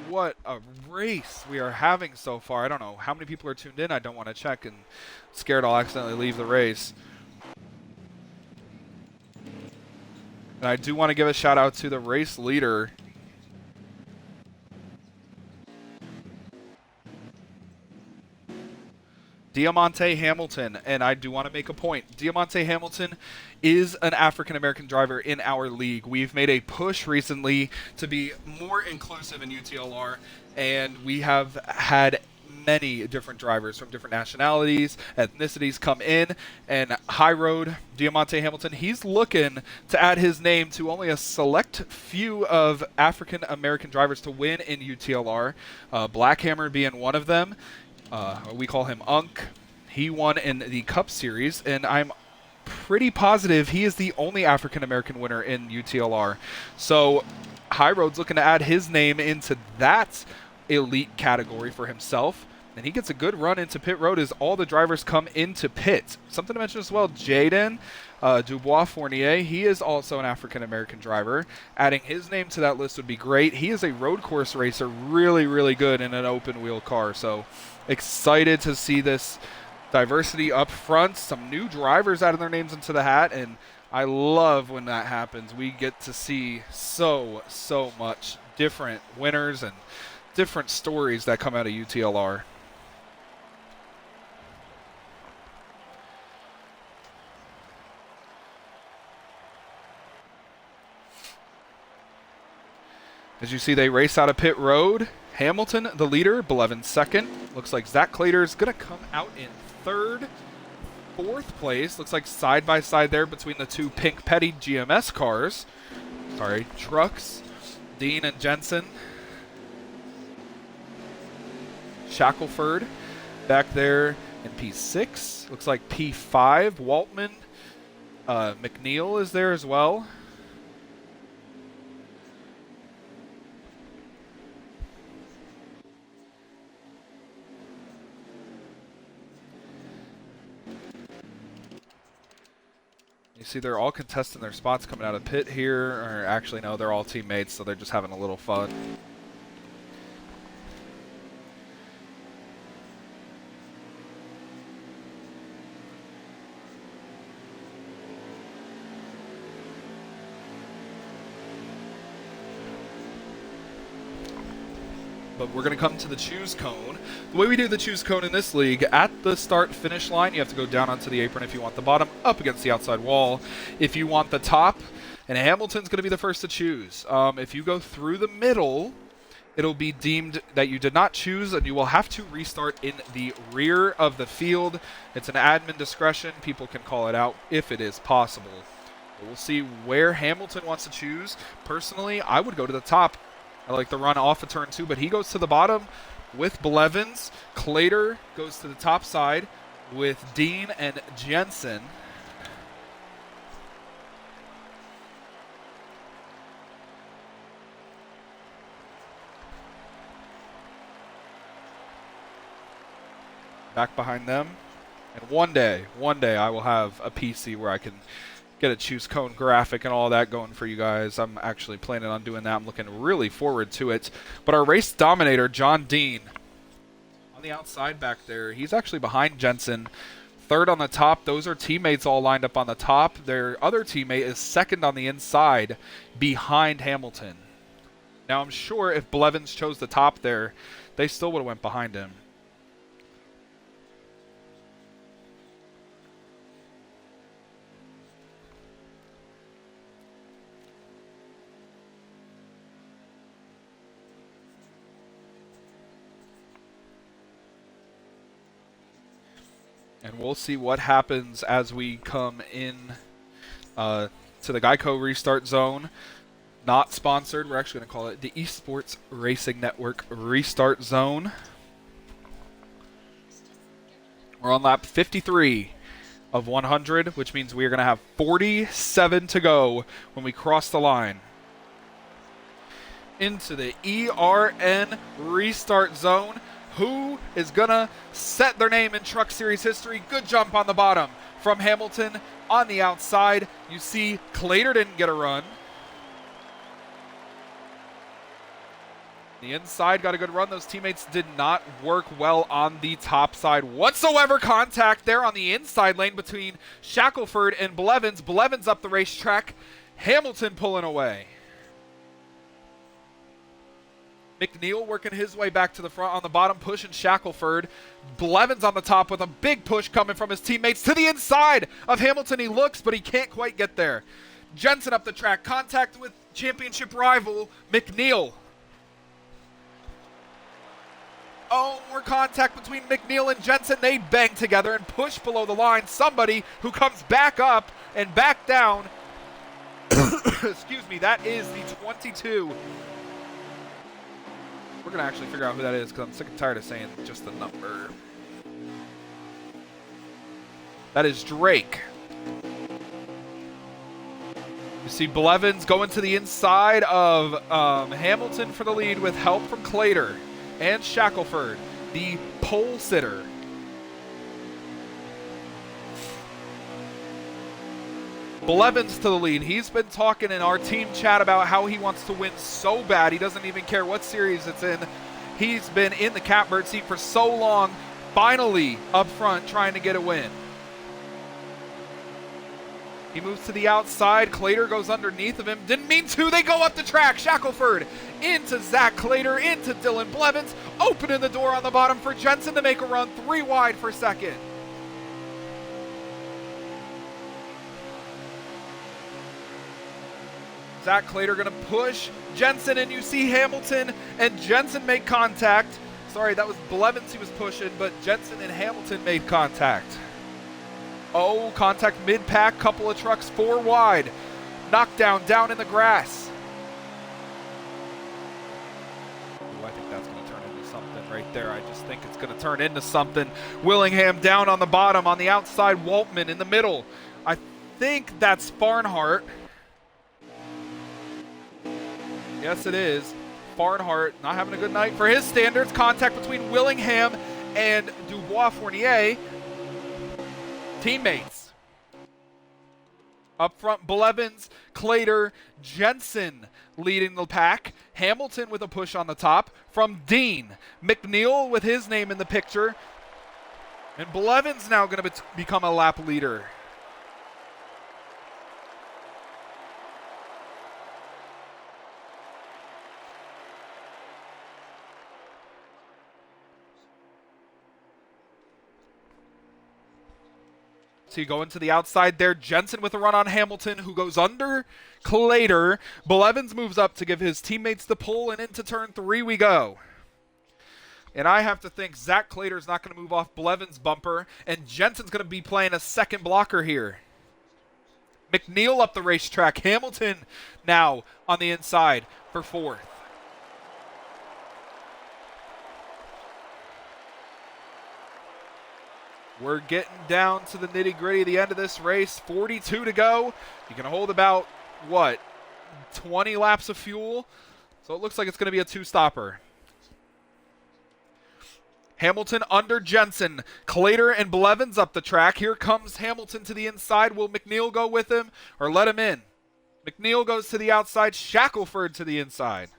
What a race we are having so far. I don't know how many people are tuned in. I don't want to check and scared I'll accidentally leave the race. And I do want to give a shout out to the race leader. Diamante Hamilton, and I do want to make a point. Diamante Hamilton is an African-American driver in our league. We've made a push recently to be more inclusive in UTLR, and we have had many different drivers from different nationalities, ethnicities come in, and High Road, Diamante Hamilton, he's looking to add his name to only a select few of African-American drivers to win in UTLR, Blackhammer being one of them. We call him Unk. He won in the Cup Series, and I'm pretty positive he is the only African-American winner in UTLR. So High Road's looking to add his name into that elite category for himself, and he gets a good run into pit road as all the drivers come into pit. Something to mention as well, Jaden Dubois Fournier, he is also an African-American driver. Adding his name to that list would be great. He is a road course racer, really, really good in an open-wheel car. So excited to see this diversity up front, some new drivers adding their names into the hat, and I love when that happens. We get to see so much different winners and different stories that come out of UTLR. As you see, they race out of pit road. Hamilton, the leader, Blevin second. Looks like Zach Clater's going to come out in third. Fourth place, looks like side by side there between the two pink Petty GMS cars. Sorry, trucks. Dean and Jensen. Shackelford back there in P6. Looks like P5. Waltman. McNeil is there as well. You see they're all contesting their spots coming out of pit here, or actually no, they're all teammates, so they're just having a little fun. But we're going to come to the choose cone. The way we do the choose cone in this league, at the start-finish line, you have to go down onto the apron if you want the bottom, up against the outside wall if you want the top, and Hamilton's going to be the first to choose. If you go through the middle, it'll be deemed that you did not choose, and you will have to restart in the rear of the field. It's an admin discretion. People can call it out if it is possible. But we'll see where Hamilton wants to choose. Personally, I would go to the top. I like the run off of turn 2, but he goes to the bottom with Blevins. Clater goes to the top side with Dean and Jensen. Back behind them. And one day I will have a PC where I can get a choose cone graphic and all that going for you guys. I'm actually planning on doing that. I'm looking really forward to it. But our race dominator, John Dean, on the outside back there, he's actually behind Jensen. Third on the top. Those are teammates all lined up on the top. Their other teammate is second on the inside behind Hamilton. Now I'm sure if Blevins chose the top there, they still would have went behind him. And we'll see what happens as we come in to the Geico Restart Zone. Not sponsored. We're actually going to call it the Esports Racing Network Restart Zone. We're on lap 53 of 100, which means we are going to have 47 to go when we cross the line into the ERN restart zone. Who is going to set their name in Truck Series history? Good jump on the bottom from Hamilton. On the outside, you see Clater didn't get a run. The inside got a good run. Those teammates did not work well on the top side whatsoever. Contact there on the inside lane between Shackelford and Blevins. Blevins up the racetrack. Hamilton pulling away. McNeil working his way back to the front on the bottom, pushing Shackelford. Blevins on the top with a big push coming from his teammates to the inside of Hamilton. He looks, but he can't quite get there. Jensen up the track. Contact with championship rival McNeil. Oh, more contact between McNeil and Jensen. They bang together and push below the line. Somebody who comes back up and back down. Excuse me, that is the 22. We're going to actually figure out who that is because I'm sick and tired of saying just the number. That is Drake. You see Blevins going to the inside of Hamilton for the lead with help from Clater and Shackelford, the pole sitter. Blevins to the lead. He's been talking in our team chat about how he wants to win so bad. He doesn't even care what series it's in. He's been in the catbird seat for so long, finally up front trying to get a win. He moves to the outside. Clater goes underneath of him. Didn't mean to. They go up the track. Shackelford into Zach Clater, into Dylan Blevins. Opening the door on the bottom for Jensen to make a run 3 wide for second. Zach Clater going to push Jensen, and you see Hamilton and Jensen make contact. Sorry, that was Blevins he was pushing, but Jensen and Hamilton made contact. Oh, contact mid-pack, couple of trucks 4 wide. Knockdown down in the grass. Ooh, I think that's going to turn into something right there. I just think it's going to turn into something. Willingham down on the bottom. On the outside, Waltman in the middle. I think that's Farnhart. Yes, it is. Farnhart not having a good night for his standards. Contact between Willingham and Dubois Fournier. Teammates. Up front, Blevins, Clater, Jensen leading the pack. Hamilton with a push on the top from Dean. McNeil with his name in the picture. And Blevins now going to become a lap leader. So you go into the outside there. Jensen with a run on Hamilton, who goes under Clater. Blevins moves up to give his teammates the pull, and into turn 3 we go. And I have to think Zach Clater's not going to move off Blevins' bumper, and Jensen's going to be playing a second blocker here. McNeil up the racetrack. Hamilton now on the inside for 4th. We're getting down to the nitty-gritty of the end of this race. 42 to go. You can hold about, 20 laps of fuel. So it looks like it's going to be a 2-stopper. Hamilton under Jensen. Clater and Blevins up the track. Here comes Hamilton to the inside. Will McNeil go with him or let him in? McNeil goes to the outside. Shackelford to the inside.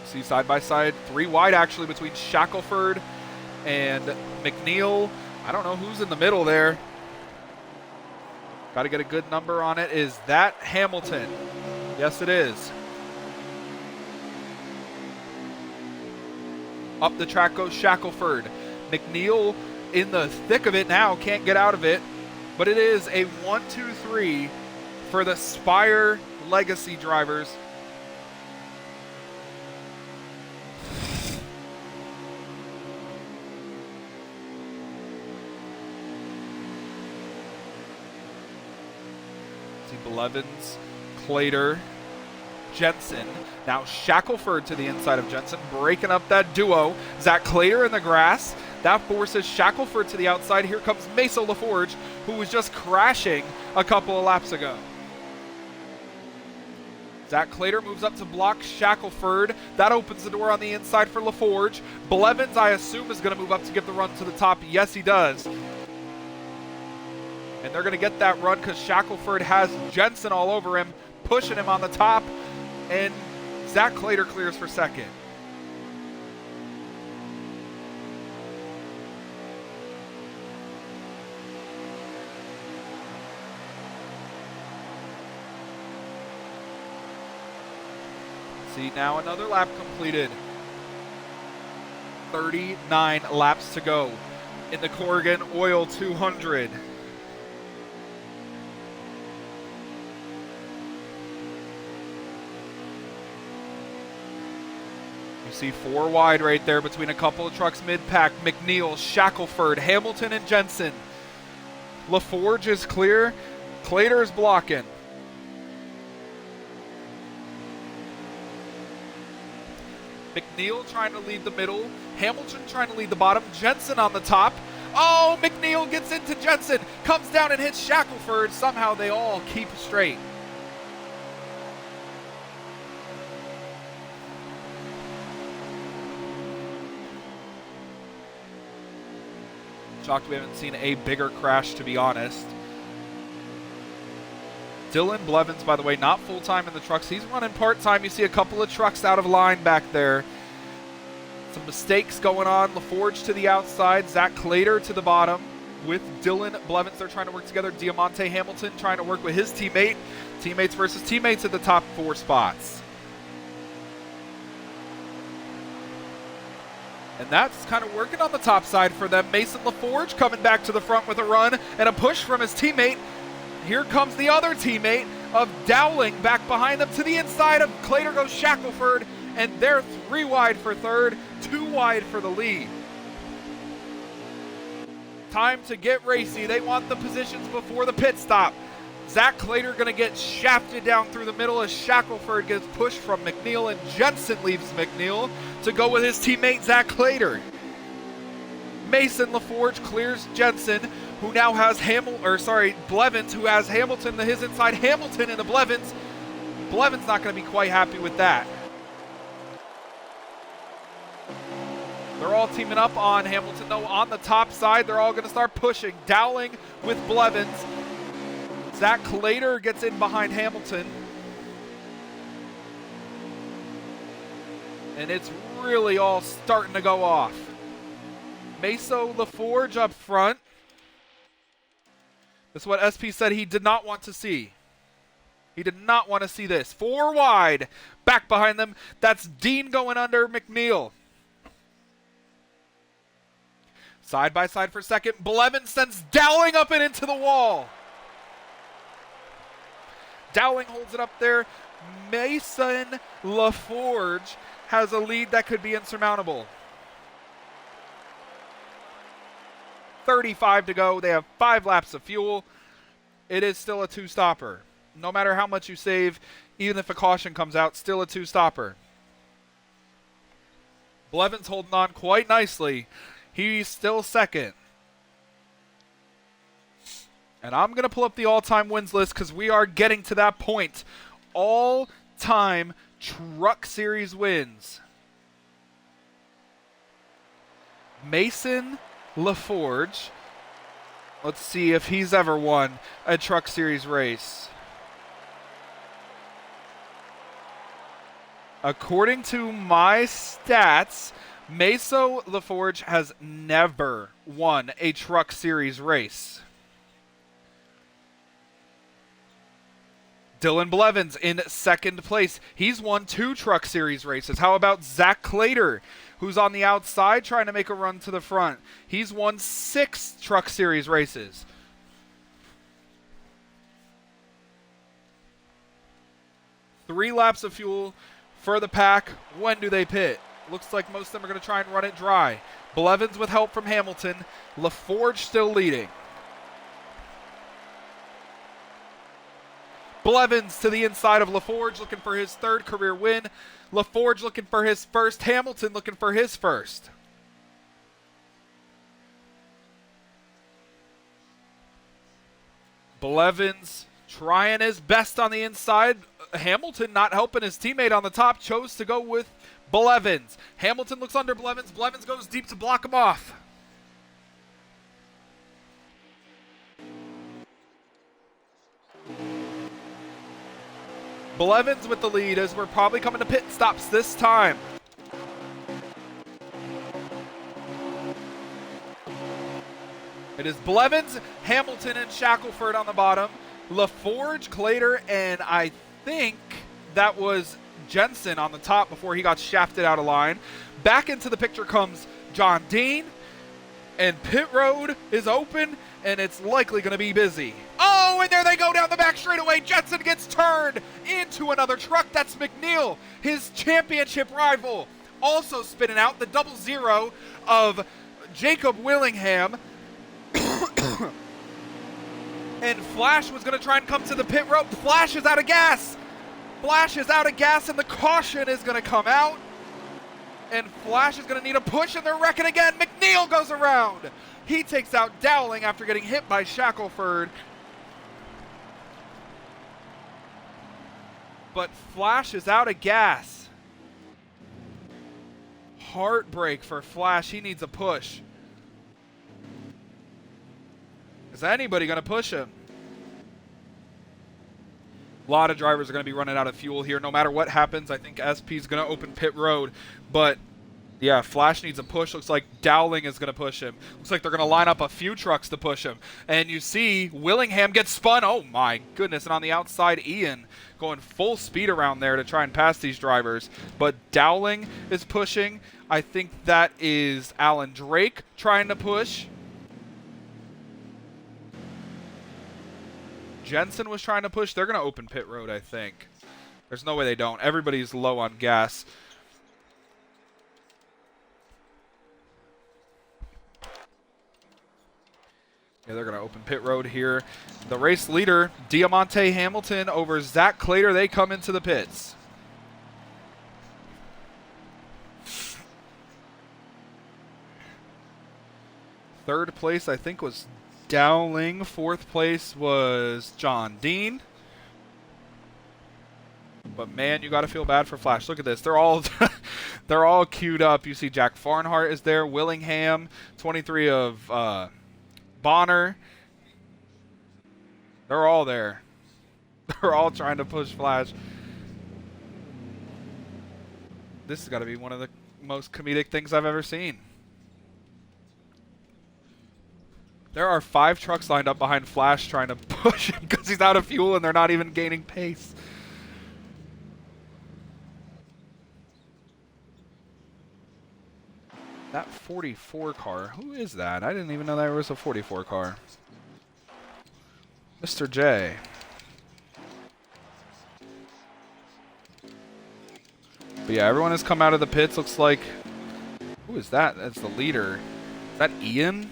See side by side, 3 wide actually between Shackelford and McNeil. I don't know who's in the middle there. Got to get a good number on it. Is that Hamilton? Yes, it is. Up the track goes Shackelford. McNeil in the thick of it now, can't get out of it. But it is a 1-2-3 for the Spire Legacy drivers. Blevins, Clater, Jensen. Now Shackelford to the inside of Jensen, breaking up that duo. Zach Clater in the grass. That forces Shackelford to the outside. Here comes Mesa LaForge, who was just crashing a couple of laps ago. Zach Clater moves up to block Shackelford. That opens the door on the inside for LaForge. Blevins, I assume, is going to move up to give the run to the top. Yes, he does. And they're going to get that run because Shackelford has Jensen all over him, pushing him on the top. And Zach Clater clears for second. See, now another lap completed. 39 laps to go in the Corrigan Oil 200. You see 4 wide right there between a couple of trucks mid-pack. McNeil, Shackelford, Hamilton, and Jensen. LaForge is clear. Clater is blocking. McNeil trying to lead the middle. Hamilton trying to lead the bottom. Jensen on the top. Oh, McNeil gets into Jensen. Comes down and hits Shackelford. Somehow they all keep straight. Shocked we haven't seen a bigger crash, to be honest. Dylan Blevins, by the way, not full-time in the trucks. He's running part-time. You see a couple of trucks out of line back there. Some mistakes going on. LaForge to the outside. Zach Clater to the bottom with Dylan Blevins. They're trying to work together. Diamante Hamilton trying to work with his teammate. Teammates versus teammates at the top 4 spots. And that's kind of working on the top side for them. Mason LaForge coming back to the front with a run and a push from his teammate. Here comes the other teammate of Dowling back behind them to the inside of Clater goes Shackelford, and they're 3 wide for third, 2 wide for the lead. Time to get racy. They want the positions before the pit stop. Zach Clater going to get shafted down through the middle as Shackelford gets pushed from McNeil, and Jensen leaves McNeil to go with his teammate Zach Clater. Mason LaForge clears Jensen, who now has Blevins, who has Hamilton to his inside. Hamilton into Blevins. Blevins not going to be quite happy with that. They're all teaming up on Hamilton, though, on the top side. They're all going to start pushing. Dowling with Blevins. Zach Clater gets in behind Hamilton. And it's really all starting to go off. Meso LaForge up front. That's what SP said he did not want to see. He did not want to see this. 4 wide. Back behind them. That's Dean going under McNeil. Side by side for second. Blevins sends Dowling up and into the wall. Dowling holds it up there. Mason LaForge has a lead that could be insurmountable. 35 to go. They have 5 laps of fuel. It is still a 2-stopper. No matter how much you save, even if a caution comes out, still a 2-stopper. Blevins holding on quite nicely. He's still second. And I'm going to pull up the all-time wins list because we are getting to that point. All-time Truck Series wins. Mason LaForge. Let's see if he's ever won a Truck Series race. According to my stats, Meso LaForge has never won a Truck Series race. Dylan Blevins in second place. He's won 2 Truck Series races. How about Zach Clater, who's on the outside trying to make a run to the front? He's won 6 Truck Series races. Three laps of fuel for the pack. When do they pit? Looks like most of them are going to try and run it dry. Blevins with help from Hamilton. LaForge still leading. Blevins to the inside of LaForge looking for his third career win. LaForge looking for his first. Hamilton looking for his first. Blevins trying his best on the inside. Hamilton not helping his teammate on the top. Chose to go with Blevins. Hamilton looks under Blevins. Blevins goes deep to block him off. Blevins with the lead as we're probably coming to pit stops this time. It is Blevins, Hamilton, and Shackelford on the bottom. LaForge, Clater, and I think that was Jensen on the top before he got shafted out of line. Back into the picture comes John Dean, and pit road is open, and it's likely going to be busy. Oh, and there they go down the back straightaway. Jensen gets turned into another truck. That's McNeil, his championship rival. Also spinning out the 00 of Jacob Willingham. And Flash was going to try and come to the pit road. Flash is out of gas. Flash is out of gas, and the caution is going to come out. And Flash is going to need a push, and they're wrecking again. McNeil goes around. He takes out Dowling after getting hit by Shackelford. But Flash is out of gas. Heartbreak for Flash. He needs a push. Is anybody going to push him? A lot of drivers are going to be running out of fuel here. No matter what happens, I think SP is going to open pit road. But, yeah, Flash needs a push. Looks like Dowling is going to push him. Looks like they're going to line up a few trucks to push him. And you see Willingham gets spun. Oh, my goodness. And on the outside, Ian going full speed around there to try and pass these drivers. But Dowling is pushing. I think that is Alan Drake trying to push. Jensen was trying to push. They're going to open pit road, I think. There's no way they don't. Everybody's low on gas. Yeah, they're going to open pit road here. The race leader, Diamante Hamilton over Zach Clater. They come into the pits. Third place, I think, was Dowling. Fourth place was John Dean. But man, you got to feel bad for Flash. Look at this. They're all they're all queued up. You see Jack Farnhart is there, Willingham, 23 of Bonner. They're all there. They're all trying to push Flash. This has got to be one of the most comedic things I've ever seen. There are 5 trucks lined up behind Flash trying to push him because he's out of fuel and they're not even gaining pace. That 44 car, who is that? I didn't even know there was a 44 car. Mr. J. But yeah, everyone has come out of the pits. Looks like, who is that? That's the leader. Is that Ian?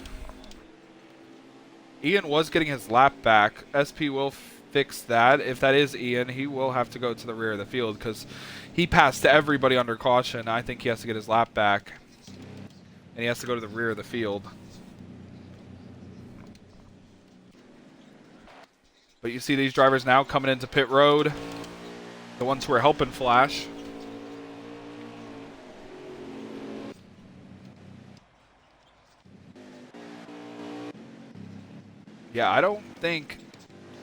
Ian was getting his lap back. SP will fix that. If that is Ian, he will have to go to the rear of the field because he passed everybody under caution. I think he has to get his lap back. And he has to go to the rear of the field. But you see these drivers now coming into pit road. The ones who are helping Flash. Yeah, I don't think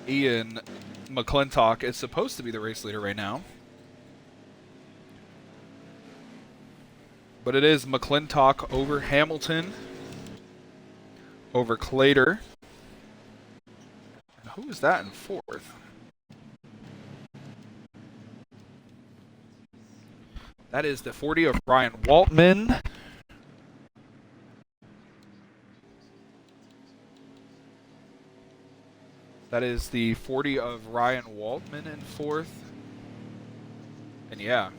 Ian McClintock is supposed to be the race leader right now. But it is McClintock over Hamilton, over Clater. And who is that in fourth? That is the 40 of Ryan Waltman. That is the 40 of Ryan Waltman in fourth. And yeah.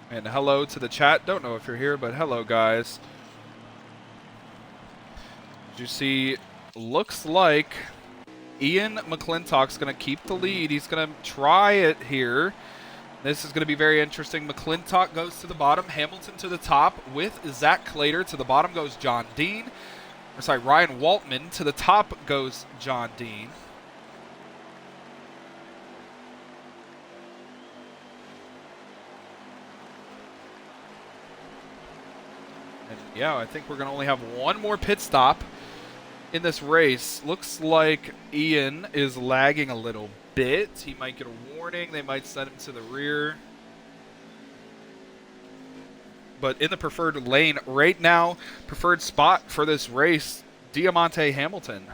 And hello to the chat. Don't know if you're here, but hello, guys. As you see, looks like Ian McClintock's going to keep the lead. He's going to try it here. This is going to be very interesting. McClintock goes to the bottom. Hamilton to the top with Zach Clater. To the bottom goes John Dean. Or sorry, Ryan Waltman. To the top goes John Dean. And yeah, I think we're going to only have one more pit stop in this race. Looks like Ian is lagging a little bit. He might get a warning. They might send him to the rear. But in the preferred lane right now, preferred spot for this race, Diamante Hamilton.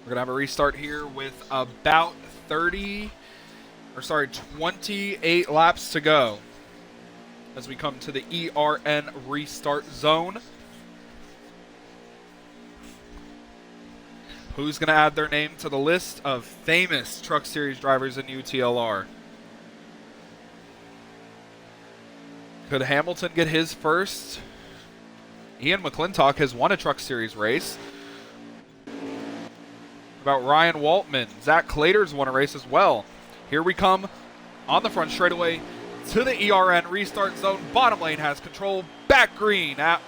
We're going to have a restart here with about 28 laps to go as we come to the ERN restart zone. Who's going to add their name to the list of famous Truck Series drivers in UTLR? Could Hamilton get his first? Ian McClintock has won a Truck Series race. About Ryan Waltman. Zach Clater's won a race as well. Here we come on the front straightaway to the ERN restart zone. Bottom lane has control. Back green at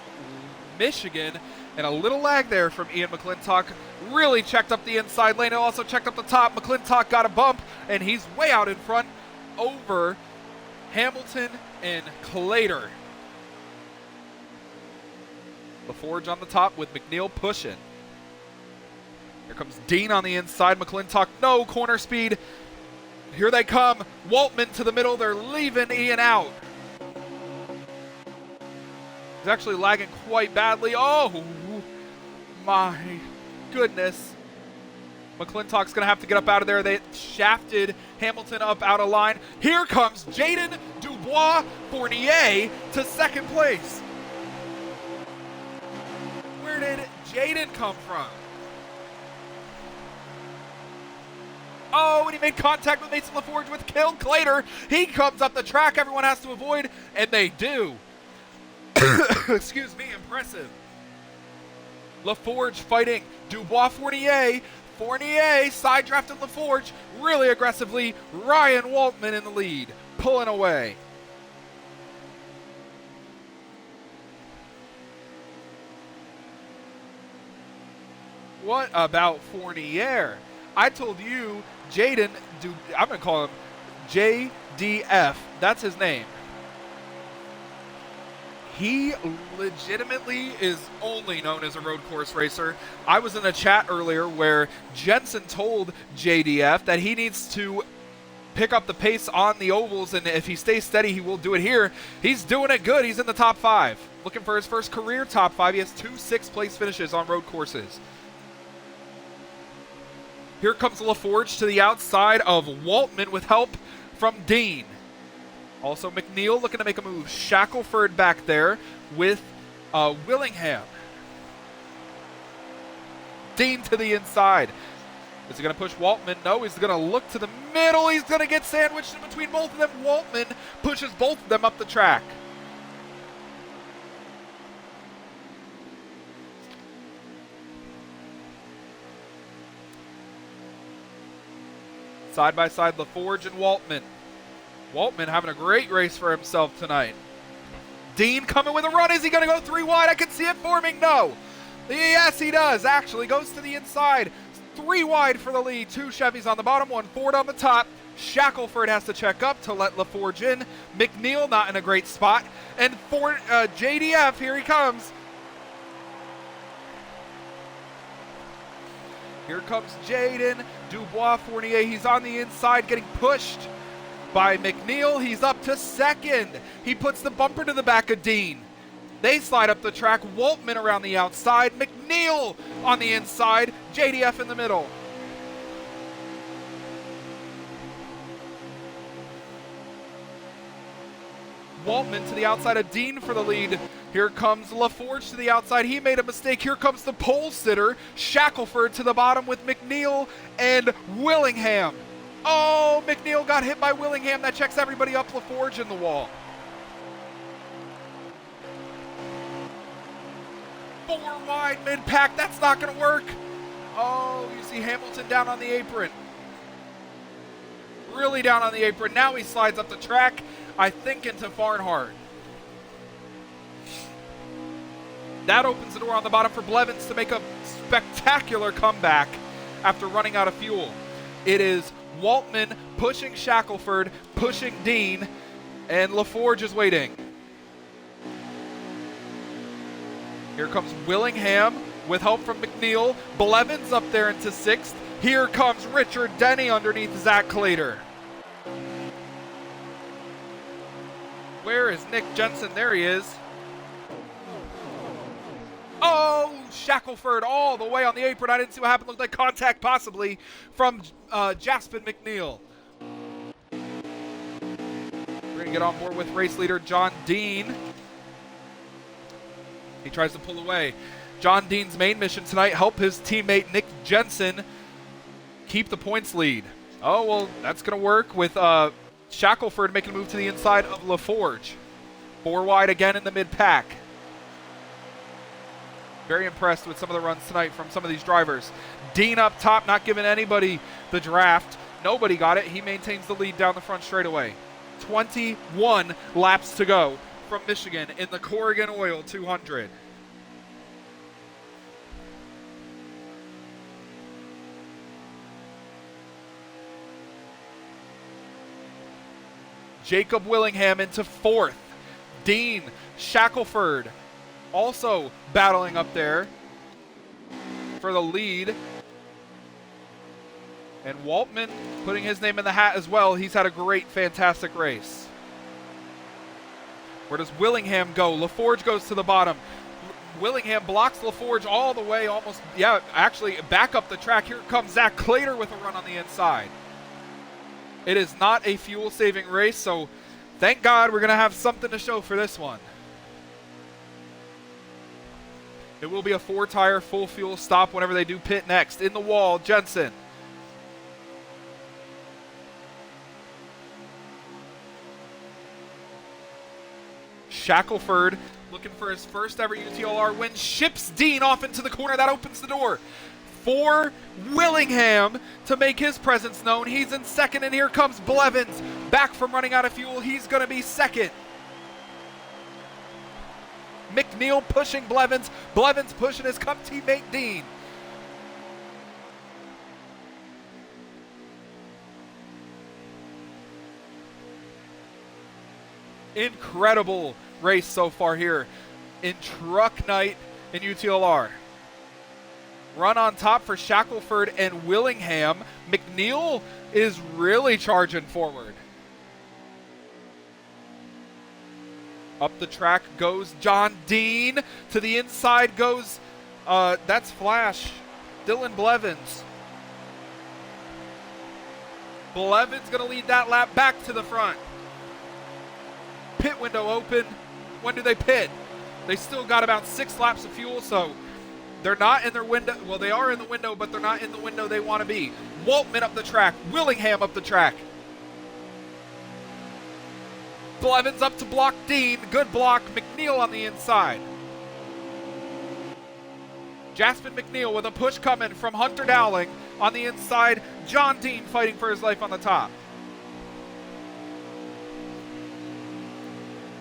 Michigan. And a little lag there from Ian McClintock. Really checked up the inside lane and also checked up the top. McClintock got a bump and he's way out in front over Hamilton and Clater. LaForge on the top with McNeil pushing. Here comes Dean on the inside. McClintock, no corner speed. Here they come. Waltman to the middle. They're leaving Ian out. He's actually lagging quite badly. Oh, my goodness. McClintock's going to have to get up out of there. They shafted Hamilton up out of line. Here comes Jaden Dubois Fournier to second place. Where did Jaden come from? Oh, and he made contact with Mason LaForge with Kill Clater. He comes up the track. Everyone has to avoid, and they do. Excuse me, impressive. LaForge fighting Dubois Fournier. Fournier side drafted LaForge really aggressively. Ryan Waltman in the lead, pulling away. What about Fournier? I told you, Jaden, I'm going to call him JDF. That's his name. He legitimately is only known as a road course racer. I was in a chat earlier where Jensen told JDF that he needs to pick up the pace on the ovals, and if he stays steady, he will do it here. He's doing it good. He's in the top 5. Looking for his first career top 5. He has 2 6th-place finishes on road courses. Here comes LaForge to the outside of Waltman with help from Dean. Also McNeil looking to make a move. Shackelford back there with Willingham. Dean to the inside. Is he going to push Waltman? No, he's going to look to the middle. He's going to get sandwiched in between both of them. Waltman pushes both of them up the track. Side by side, LaForge and Waltman. Waltman having a great race for himself tonight. Dean coming with a run. Is he going to go 3 wide? I can see it forming. No. Yes, he does. Actually goes to the inside. 3 wide for the lead. 2 Chevys on the bottom, 1 Ford on the top. Shackelford has to check up to let LaForge in. McNeil not in a great spot. And for JDF, here he comes. Here comes Jaden Dubois Fournier. He's on the inside getting pushed by McNeil. He's up to second. He puts the bumper to the back of Dean. They slide up the track. Waltman around the outside. McNeil on the inside. JDF in the middle. Waltman to the outside of Dean for the lead. Here comes LaForge to the outside. He made a mistake. Here comes the pole sitter. Shackelford to the bottom with McNeil and Willingham. Oh, McNeil got hit by Willingham. That checks everybody up. LaForge in the wall. 4 wide mid-pack. That's not going to work. Oh, you see Hamilton down on the apron. Really down on the apron. Now he slides up the track, I think into Farnhart. That opens the door on the bottom for Blevins to make a spectacular comeback after running out of fuel. It is Waltman pushing Shackelford, pushing Dean, and LaForge is waiting. Here comes Willingham with help from McNeil. Blevins up there into 6th. Here comes Richard Denny underneath Zach Clater. Where is Nick Jensen? There he is. Oh, Shackelford all the way on the apron. I didn't see what happened. Looked like contact possibly from Jaspin McNeil. We're going to get on board with race leader John Dean. He tries to pull away. John Dean's main mission tonight, help his teammate Nick Jensen keep the points lead. Oh, well, that's going to work with Shackelford making a move to the inside of LaForge. 4 wide again in the mid-pack. Very impressed with some of the runs tonight from some of these drivers. Dean up top, not giving anybody the draft. Nobody got it. He maintains the lead down the front straightaway. 21 laps to go from Michigan in the Corrigan Oil 200. Jacob Willingham into 4th. Dean, Shackelford also battling up there for the lead. And Waltman putting his name in the hat as well. He's had a great, fantastic race. Where does Willingham go? LaForge goes to the bottom. Willingham blocks LaForge all the way, almost, actually back up the track. Here comes Zach Clater with a run on the inside. It is not a fuel-saving race, so thank God we're going to have something to show for this one. It will be a 4-tire full fuel stop whenever they do pit next. In the wall, Jensen. Shackelford looking for his first ever UTLR win. Ships Dean off into the corner. That opens the door for Willingham to make his presence known. He's in 2nd, and here comes Blevins. Back from running out of fuel. He's going to be 2nd. McNeil pushing Blevins. Blevins pushing his cup teammate Dean. Incredible race so far here in truck night in UTLR. Run on top for Shackelford and Willingham. McNeil is really charging forward. Up the track goes John Dean. To the inside goes, that's Flash, Dylan Blevins. Blevins going to lead that lap back to the front. Pit window open. When do they pit? They still got about 6 laps of fuel, so they're not in their window. Well, they are in the window, but they're not in the window they want to be. Waltman up the track. Willingham up the track. Blevins up to block Dean. Good block. McNeil on the inside. Jaspin McNeil with a push coming from Hunter Dowling on the inside. John Dean fighting for his life on the top.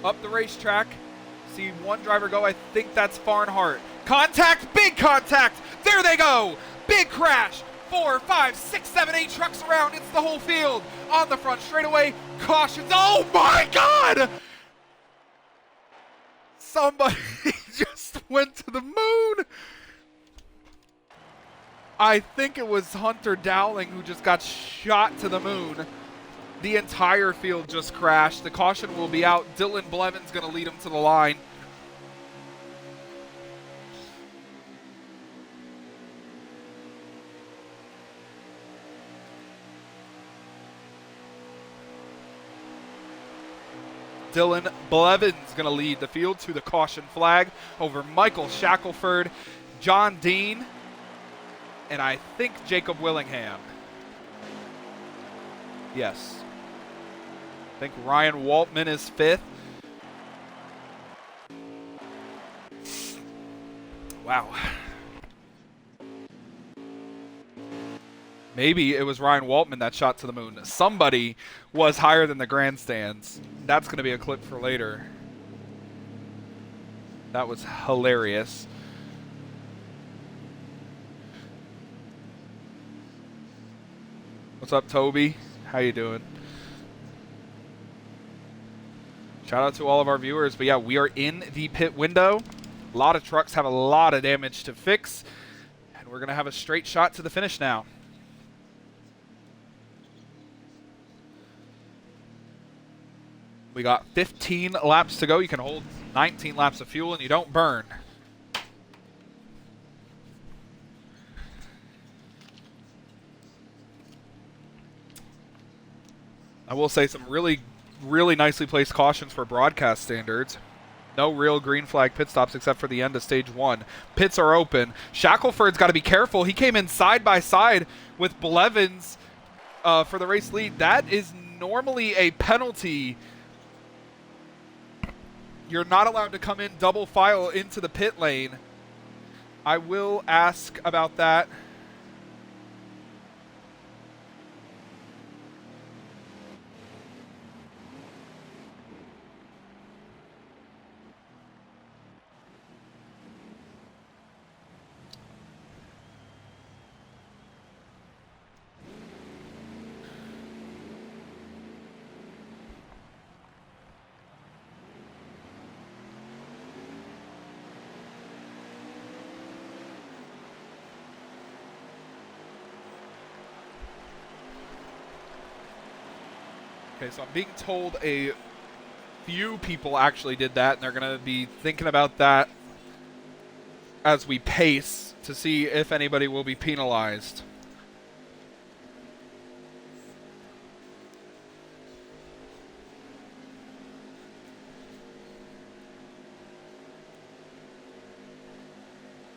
Up the racetrack. See one driver go. I think that's Farnhart. Contact. Big contact. There they go. Big crash. 4, 5, 6, 7, 8 trucks around. It's the whole field on the front straightaway. Cautions. Oh my God! Somebody just went to the moon. I think it was Hunter Dowling who just got shot to the moon. The entire field just crashed. The caution will be out. Dylan Blevins going to lead him to the line. Dylan Blevins going to lead the field to the caution flag over Michael Shackelford, John Dean, and I think Jacob Willingham. Yes. I think Ryan Waltman is fifth. Wow. Maybe it was Ryan Waltman that shot to the moon. Somebody was higher than the grandstands. That's going to be a clip for later. That was hilarious. What's up, Toby? How you doing? Shout out to all of our viewers. But yeah, we are in the pit window. A lot of trucks have a lot of damage to fix. And we're going to have a straight shot to the finish now. We got 15 laps to go. You can hold 19 laps of fuel and you don't burn. I will say some really nicely placed cautions for broadcast standards. No real green flag pit stops except for the end of stage 1. Pits are open. Shackelford's got to be careful. He came in side by side with Blevins for the race lead. That is normally a penalty. You're not allowed to come in double file into the pit lane. I will ask about that. Okay, so I'm being told a few people actually did that, and they're going to be thinking about that as we pace to see if anybody will be penalized.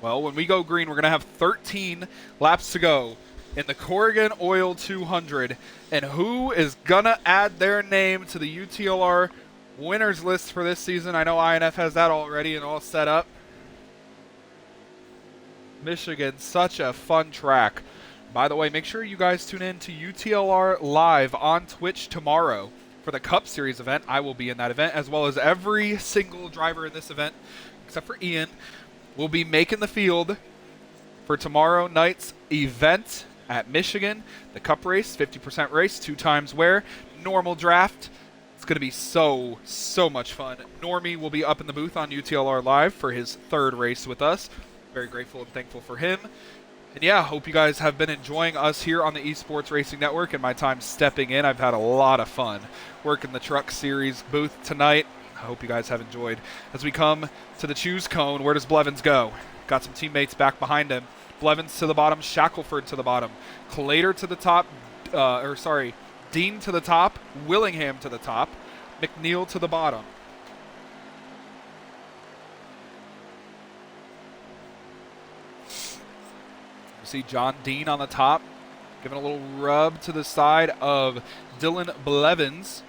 Well, when we go green, we're going to have 13 laps to go in the Corrigan Oil 200. And who is going to add their name to the UTLR winners list for this season? I know INF has that already and all set up. Michigan, such a fun track. By the way, make sure you guys tune in to UTLR Live on Twitch tomorrow for the Cup Series event. I will be in that event, as well as every single driver in this event, except for Ian, will be making the field for tomorrow night's event at Michigan. The Cup race, 50% race, 2 times wear, normal draft. It's going to be so much fun. Normie will be up in the booth on UTLR Live for his 3rd race with us. Very grateful and thankful for him. And yeah, hope you guys have been enjoying us here on the Esports Racing Network and my time stepping in. I've had a lot of fun working the Truck Series booth tonight. I hope you guys have enjoyed. As we come to the choose cone, where does Blevins go? Got some teammates back behind him. Blevins to the bottom, Shackelford to the bottom, Clater to the top, Dean to the top, Willingham to the top, McNeil to the bottom. You see John Dean on the top, giving a little rub to the side of Dylan Blevins.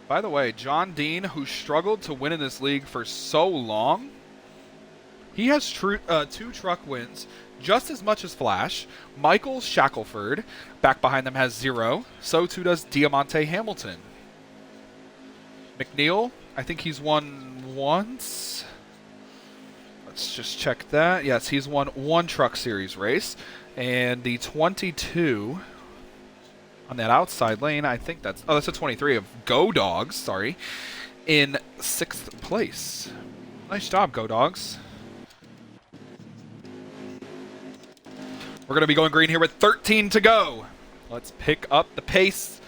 By the way, John Dean, who struggled to win in this league for so long, he has 2 truck wins, just as much as Flash. Michael Shackelford, back behind them, has 0. So too does Diamante Hamilton. McNeil, I think he's won once. Let's just check that. Yes, he's won 1 Truck Series race. And the 22... on that outside lane, I think that's a 23 of Go Dogs, sorry, in 6th place. Nice job, Go Dogs. We're going to be going green here with 13 to go. Let's pick up the pace.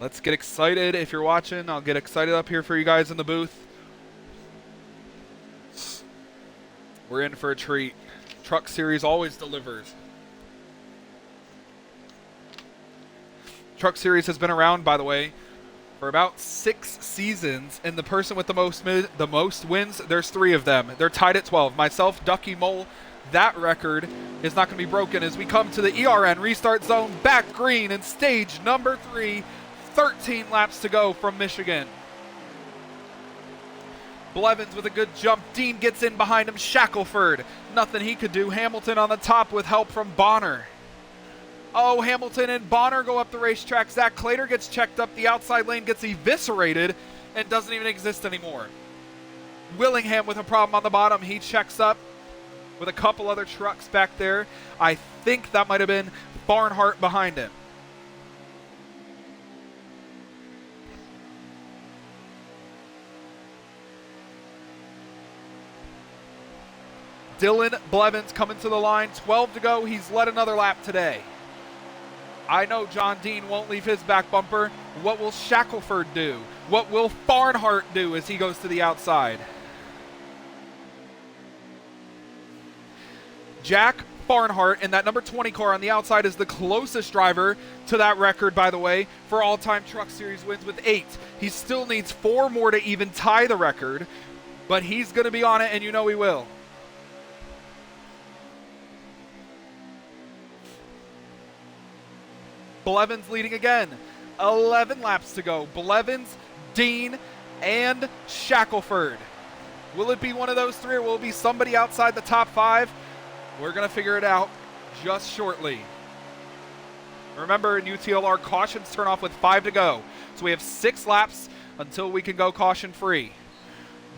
Let's get excited. If you're watching, I'll get excited up here for you guys in the booth. We're in for a treat. Truck Series always delivers. Truck Series has been around, by the way, for about 6 seasons, and the person with the most wins, there's 3 of them. They're tied at 12. Myself, Ducky Mole, that record is not going to be broken as we come to the ERN restart zone, back green in stage number 3, 13 laps to go from Michigan. Blevins with a good jump. Dean gets in behind him. Shackelford, nothing he could do. Hamilton on the top with help from Bonner. Oh, Hamilton and Bonner go up the racetrack. Zach Clater gets checked up. The outside lane gets eviscerated and doesn't even exist anymore. Willingham with a problem on the bottom. He checks up with a couple other trucks back there. I think that might have been Barnhart behind him. Dylan Blevins coming to the line. 12 to go. He's led another lap today. I know John Dean won't leave his back bumper. What will Shackelford do? What will Barnhart do as he goes to the outside? Jack Barnhart in that number 20 car on the outside is the closest driver to that record, by the way, for all-time Truck Series wins with 8. He still needs 4 more to even tie the record, but he's going to be on it, and you know he will. Blevins leading again. 11 laps to go. Blevins, Dean, and Shackelford. Will it be one of those 3 or will it be somebody outside the top 5? We're going to figure it out just shortly. Remember, in UTLR, cautions turn off with 5 to go. So we have 6 laps until we can go caution free.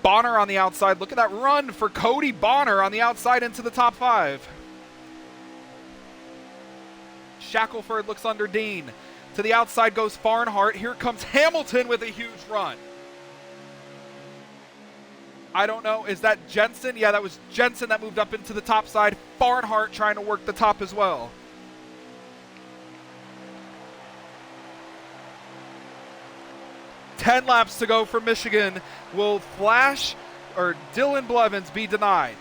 Bonner on the outside. Look at that run for Cody Bonner on the outside into the top 5. Shackelford looks under Dean. To the outside goes Farnhart. Here comes Hamilton with a huge run. I don't know. Is that Jensen? Yeah, that was Jensen that moved up into the top side. Farnhart trying to work the top as well. Ten laps to go for Michigan. Will Flash or Dylan Blevins be denied?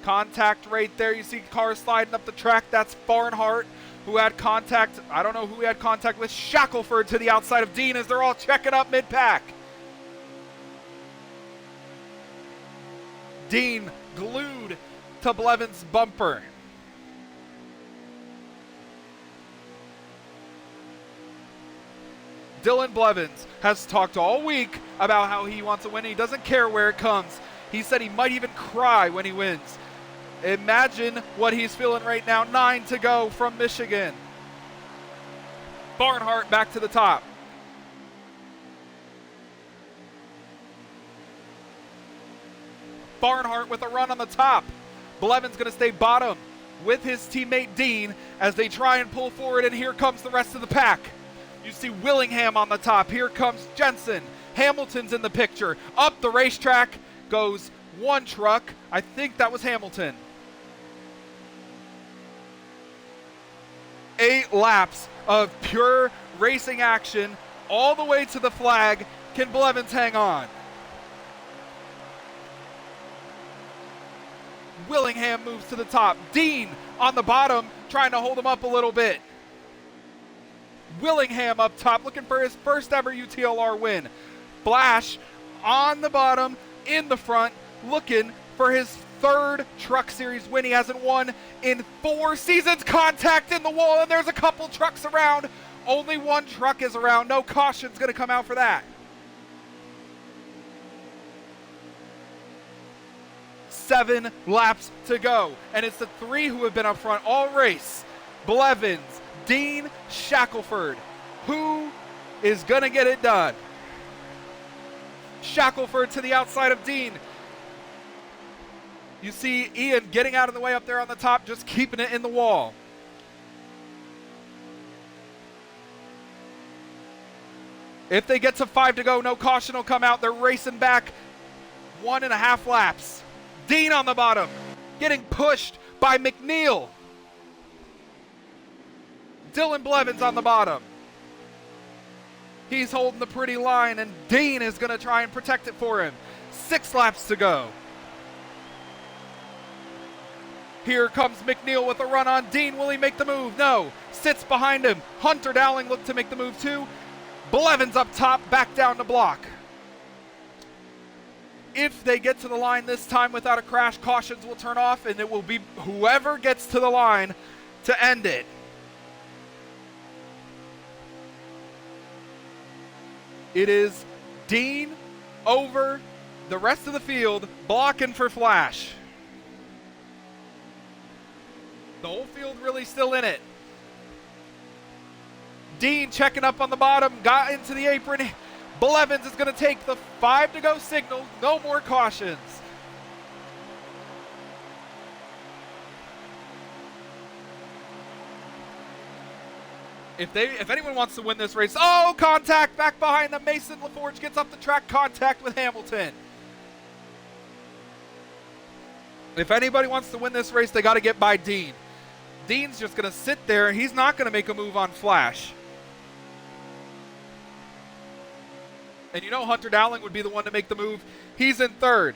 Contact right there. You see cars sliding up the track. That's Barnhart who had contact. I don't know who he had contact with. Shackelford to the outside of Dean as they're all checking up mid-pack. Dean glued to Blevins' bumper. Dylan Blevins has talked all week about how he wants to win. He doesn't care where it comes. He said he might even cry when he wins. Imagine what he's feeling right now. 9 to go from Michigan. Barnhart back to the top. Barnhart with a run on the top. Blevins going to stay bottom with his teammate Dean as they try and pull forward, and here comes the rest of the pack. You see Willingham on the top. Here comes Jensen. Hamilton's in the picture. Up the racetrack goes one truck. I think that was Hamilton. 8 laps of pure racing action all the way to the flag. Can Blevins hang on? Willingham moves to the top. Dean on the bottom trying to hold him up a little bit. Willingham up top looking for his first ever UTLR win. Flash on the bottom, in the front, looking for his 3rd Truck Series win. He hasn't won in 4 seasons. Contact in the wall, and there's a couple trucks around. Only one truck is around. No caution's going to come out for that. 7 laps to go, and it's the 3 who have been up front all race. Blevins, Dean, Shackelford. Who is going to get it done? Shackelford to the outside of Dean. You see Ian getting out of the way up there on the top, just keeping it in the wall. If they get to 5 to go, no caution will come out. They're racing back 1.5 laps. Dean on the bottom, getting pushed by McNeil. Dylan Blevins on the bottom. He's holding the pretty line, and Dean is going to try and protect it for him. 6 laps to go. Here comes McNeil with a run on Dean. Will he make the move? No. Sits behind him. Hunter Dowling looked to make the move too. Blevins up top, back down to block. If they get to the line this time without a crash, cautions will turn off, and it will be whoever gets to the line to end it. It is Dean over the rest of the field, blocking for Flash. The whole field really still in it. Dean checking up on the bottom, got into the apron. Blevins is going to take the 5 to go signal. No more cautions. If anyone wants to win this race, oh, contact back behind them. Mason LaForge gets up the track, contact with Hamilton. If anybody wants to win this race, they got to get by Dean. Dean's just going to sit there. He's not going to make a move on Flash. And you know Hunter Dowling would be the one to make the move. He's in third.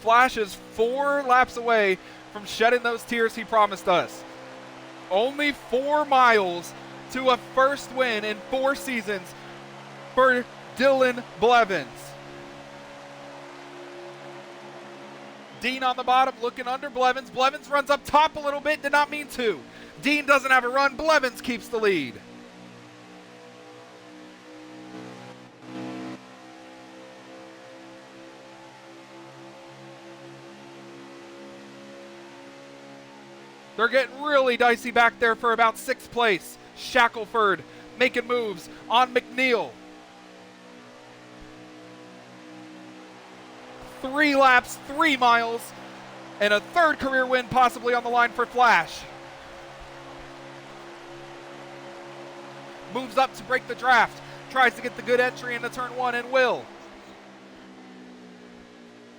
Flash is 4 laps away from shedding those tears he promised us. Only 4 miles to a first win in 4 seasons for Dylan Blevins. Dean on the bottom looking under Blevins. Blevins runs up top a little bit, did not mean to. Dean doesn't have a run. Blevins keeps the lead. They're getting really dicey back there for about 6th place. Shackelford making moves on McNeil. 3 laps, 3 miles, and a 3rd career win possibly on the line for Flash. Moves up to break the draft. Tries to get the good entry into turn 1 and will.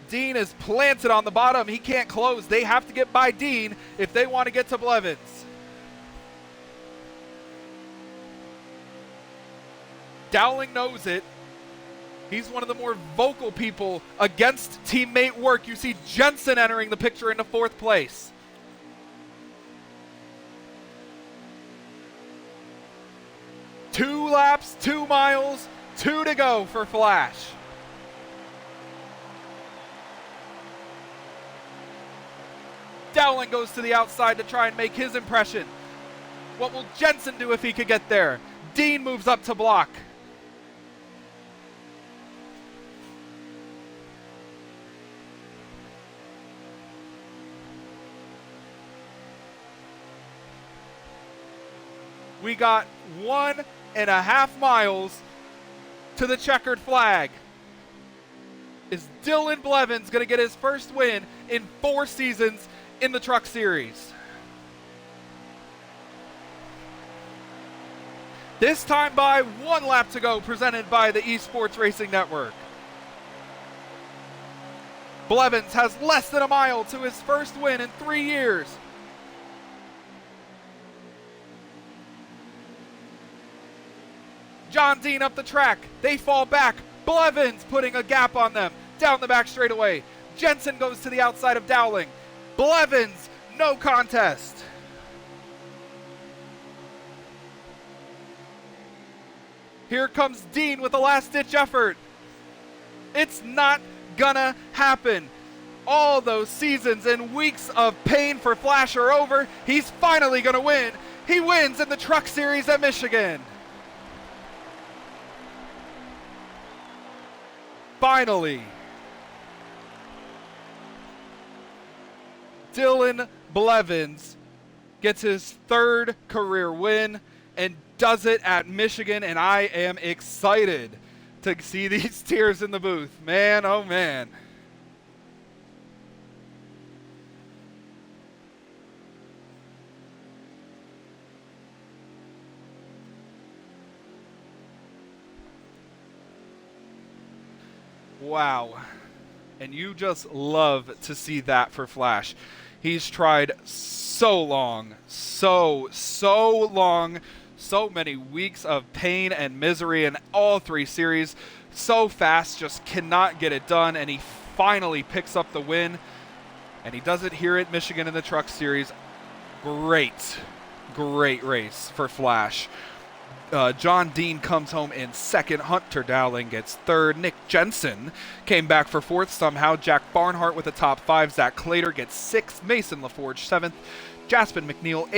Dean is planted on the bottom. He can't close. They have to get by Dean if they want to get to Blevins. Dowling knows it. He's one of the more vocal people against teammate work. You see Jensen entering the picture into 4th place. Two laps, 2 miles, 2 to go for Flash. Dowling goes to the outside to try and make his impression. What will Jensen do if he could get there? Dean moves up to block. We got 1.5 miles to the checkered flag. Is Dylan Blevins going to get his first win in 4 seasons in the Truck Series? This time by 1 lap to go, presented by the Esports Racing Network. Blevins has less than a mile to his first win in 3 years. John Dean up the track. They fall back. Blevins putting a gap on them. Down the back straightaway. Jensen goes to the outside of Dowling. Blevins, no contest. Here comes Dean with a last-ditch effort. It's not gonna happen. All those seasons and weeks of pain for Flash are over. He's finally gonna win. He wins in the Truck Series at Michigan. Finally. Dylan Blevins gets his 3rd career win and does it at Michigan, and I am excited to see these tears in the booth. Man, oh man. Wow. And you just love to see that for Flash. He's tried so long, so long, so many weeks of pain and misery in all 3 series. So fast, just cannot get it done, and he finally picks up the win, and he does it here at Michigan in the Truck Series. Great race for Flash. John Dean comes home in second. Hunter Dowling gets third. Nick Jensen came back for fourth somehow. Jack Barnhart with the top 5. Zach Clater gets sixth. Mason LaForge 7th. Jaspin McNeil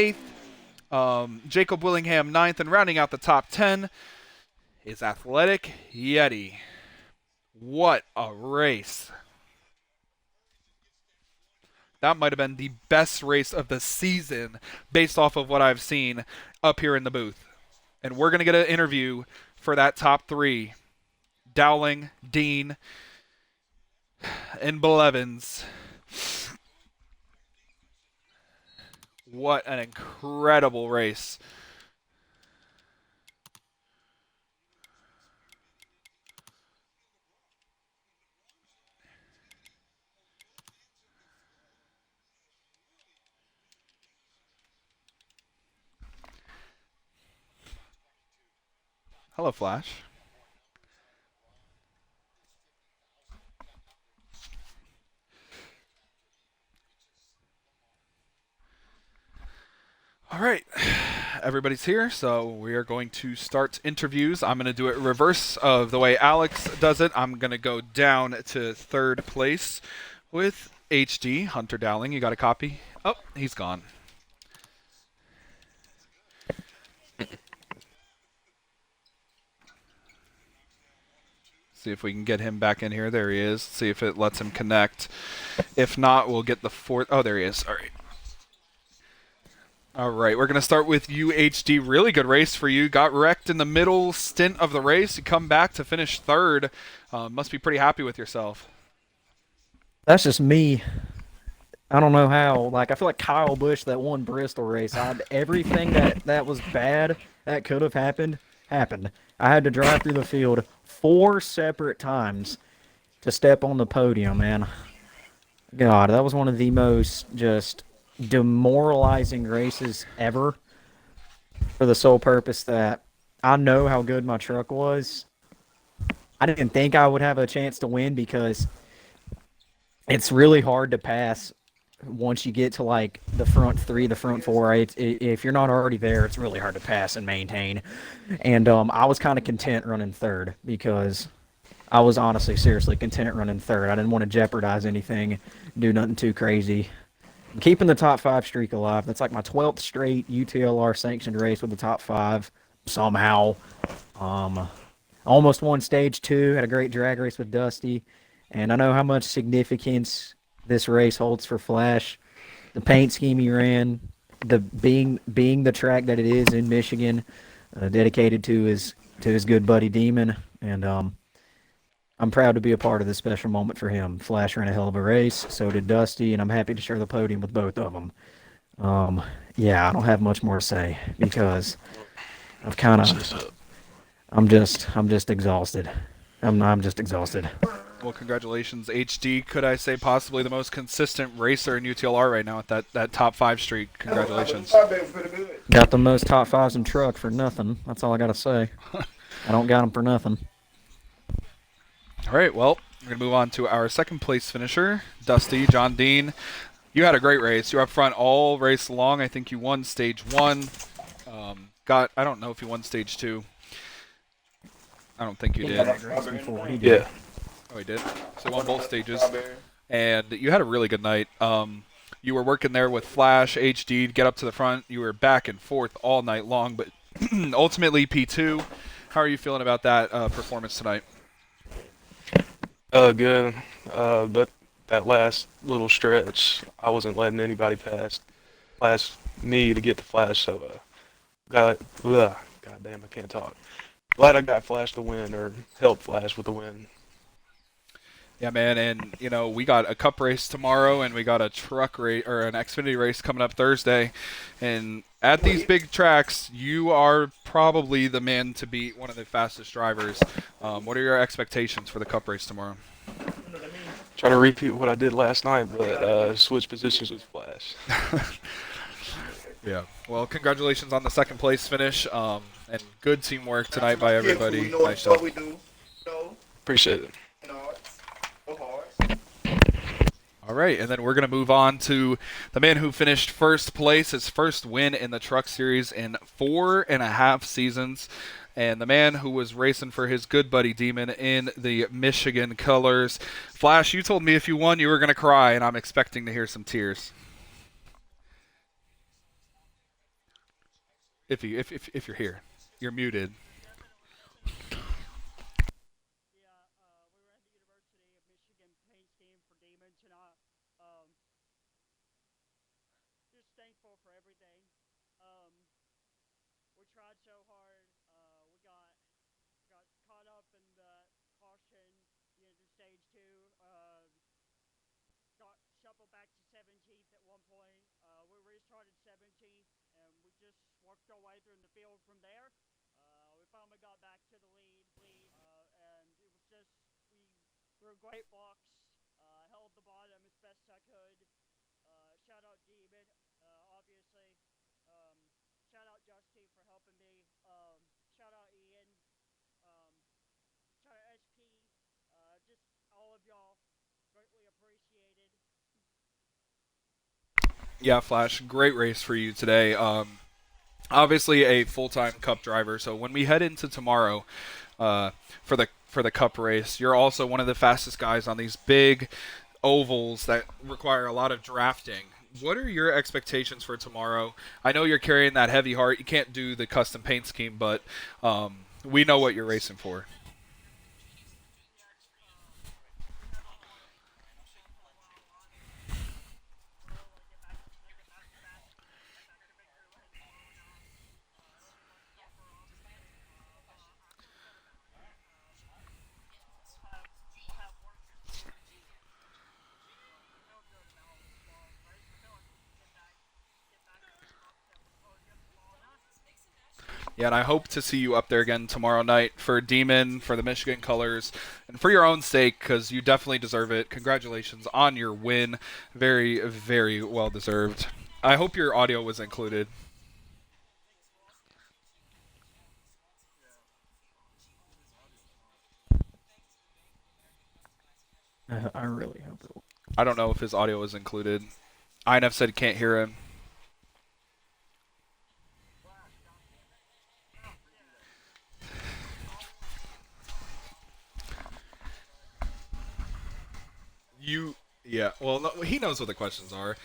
8th. Jacob Willingham 9th. And rounding out the top 10 is Athletic Yeti. What a race. That might have been the best race of the season based off of what I've seen up here in the booth. And we're going to get an interview for that top 3. Dowling, Dean, and Blevins. What an incredible race. Hello, Flash. All right, everybody's here, so we are going to start interviews. I'm going to do it reverse of the way Alex does it. I'm going to go down to third place with HD, Hunter Dowling. You got a copy? Oh, he's gone. See if we can get him back in here. There he is. See if it lets him connect. If not, we'll get the fourth. Oh, there he is. All right. All right, we're going to start with UHD. Really good race for you. Got wrecked in the middle stint of the race. You come back to finish third. Must be pretty happy with yourself. That's just me. I don't know how. Like, I feel like Kyle Busch that won Bristol race. Everything that was bad that could have happened, happened. I had to drive through the field 4 separate times to step on the podium, man. God, that was one of the most just demoralizing races ever for the sole purpose that I know how good my truck was. I didn't think I would have a chance to win because it's really hard to pass once you get to like the front 3, the front 4. If you're not already there, it's really hard to pass and maintain. And I was kind of content running third because I was honestly, seriously content running third. I didn't want to jeopardize anything, do nothing too crazy. I'm keeping the top 5 streak alive. That's like my 12th straight UTLR sanctioned race with the top 5 somehow. Almost won stage 2, had a great drag race with Dusty. And I know how much significance this race holds for Flash. The paint scheme he ran, the being the track that it is in Michigan, dedicated to his good buddy Demon, and I'm proud to be a part of this special moment for him. Flash ran a hell of a race, so did Dusty, and I'm happy to share the podium with both of them. Yeah, I don't have much more to say because I'm just exhausted. I'm just exhausted. Well, congratulations, HD. Could I say possibly the most consistent racer in UTLR right now at that top 5 streak? Congratulations. Got the most top 5s in truck for nothing. That's all I got to say. I don't got them for nothing. All right, well, we're going to move on to our second place finisher, Dusty, John Dean. You had a great race. You were up front all race long. I think you won stage 1. I don't know if you won stage 2. I don't think you did. Yeah. Oh, he did? So won both stages. And you had a really good night. You were working there with Flash, HD, to get up to the front. You were back and forth all night long, but ultimately P2. How are you feeling about that performance tonight? Good. But that last little stretch, I wasn't letting anybody past me to get to Flash, so God damn, I can't talk. Glad I got Flash the win, or helped Flash with the win. Yeah, man, and we got a cup race tomorrow, and we got a truck race or an Xfinity race coming up Thursday. And at these big tracks, you are probably the man to beat, one of the fastest drivers. What are your expectations for the cup race tomorrow? Trying to repeat what I did last night, but switch positions with Flash. Yeah. Well, congratulations on the second place finish, and good teamwork tonight by everybody. Nice job. Appreciate it. All right, and then we're going to move on to the man who finished first place, his first win in the Truck Series in 4.5 seasons, and the man who was racing for his good buddy Demon in the Michigan colors. Flash, you told me if you won, you were going to cry, and I'm expecting to hear some tears. If you're here, you're muted. Yeah, we were at the University of Michigan paint scheme for Demons, and just thankful for everything. Um, we tried so hard. We got caught up in the caution, the stage two. Got shuffled back to 17th at one point. We restarted 17th, and we just worked our way through the field from there. We finally got back to the lead, and it was just we threw great blocks, held the bottom as best I could. Shout out Demon, obviously. Um, Shout out Justy for helping me. Shout out Ian. Um, Shout out SP. Just all of y'all, greatly appreciated. Yeah, Flash, great race for you today. Obviously a full-time Cup driver, so when we head into tomorrow for the Cup race, you're also one of the fastest guys on these big ovals that require a lot of drafting. What are your expectations for tomorrow? I know you're carrying that heavy heart. You can't do the custom paint scheme, but we know what you're racing for. Yeah, and I hope to see you up there again tomorrow night for Demon, for the Michigan Colors, and for your own sake, because you definitely deserve it. Congratulations on your win. Very, very well deserved. I hope your audio was included. I really hope it. I don't know if his audio was included. INF said he can't hear him. Yeah, well, no, he knows what the questions are.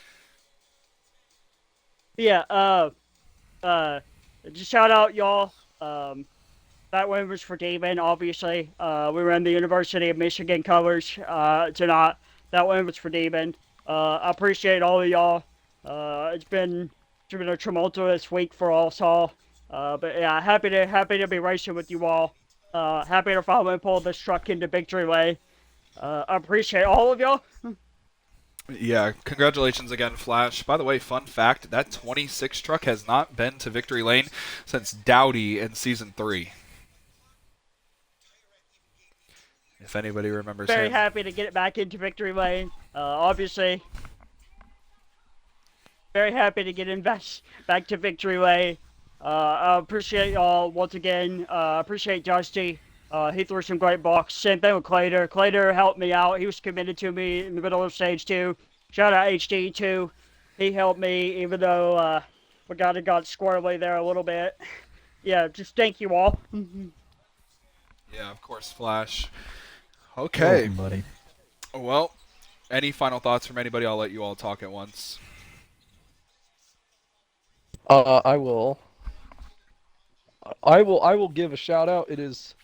Yeah, uh, just shout out y'all. That win was for Damon, obviously. We were in the University of Michigan colors tonight. That win was for Damon. I appreciate all of y'all. It's been a tumultuous week for us all. But yeah, happy to be racing with you all. Happy to finally pull this truck into victory lane. I appreciate all of y'all. Yeah, congratulations again, Flash. By the way, fun fact, that 26 truck has not been to victory lane since Dowdy in Season 3. If anybody remembers Very him. happy to get it back into victory lane. Obviously, very happy to get in back to victory lane. I appreciate y'all once again. Appreciate Justy. He threw some great blocks. Same thing with Clater. Clater helped me out. He was committed to me in the middle of stage two. Shout out HD too. He helped me even though we got squirrely there a little bit. Yeah, just thank you all. Yeah, of course, Flash. You're Okay. welcome, buddy. Well, any final thoughts from anybody? I'll let you all talk at once. I will. I will give a shout out. It is.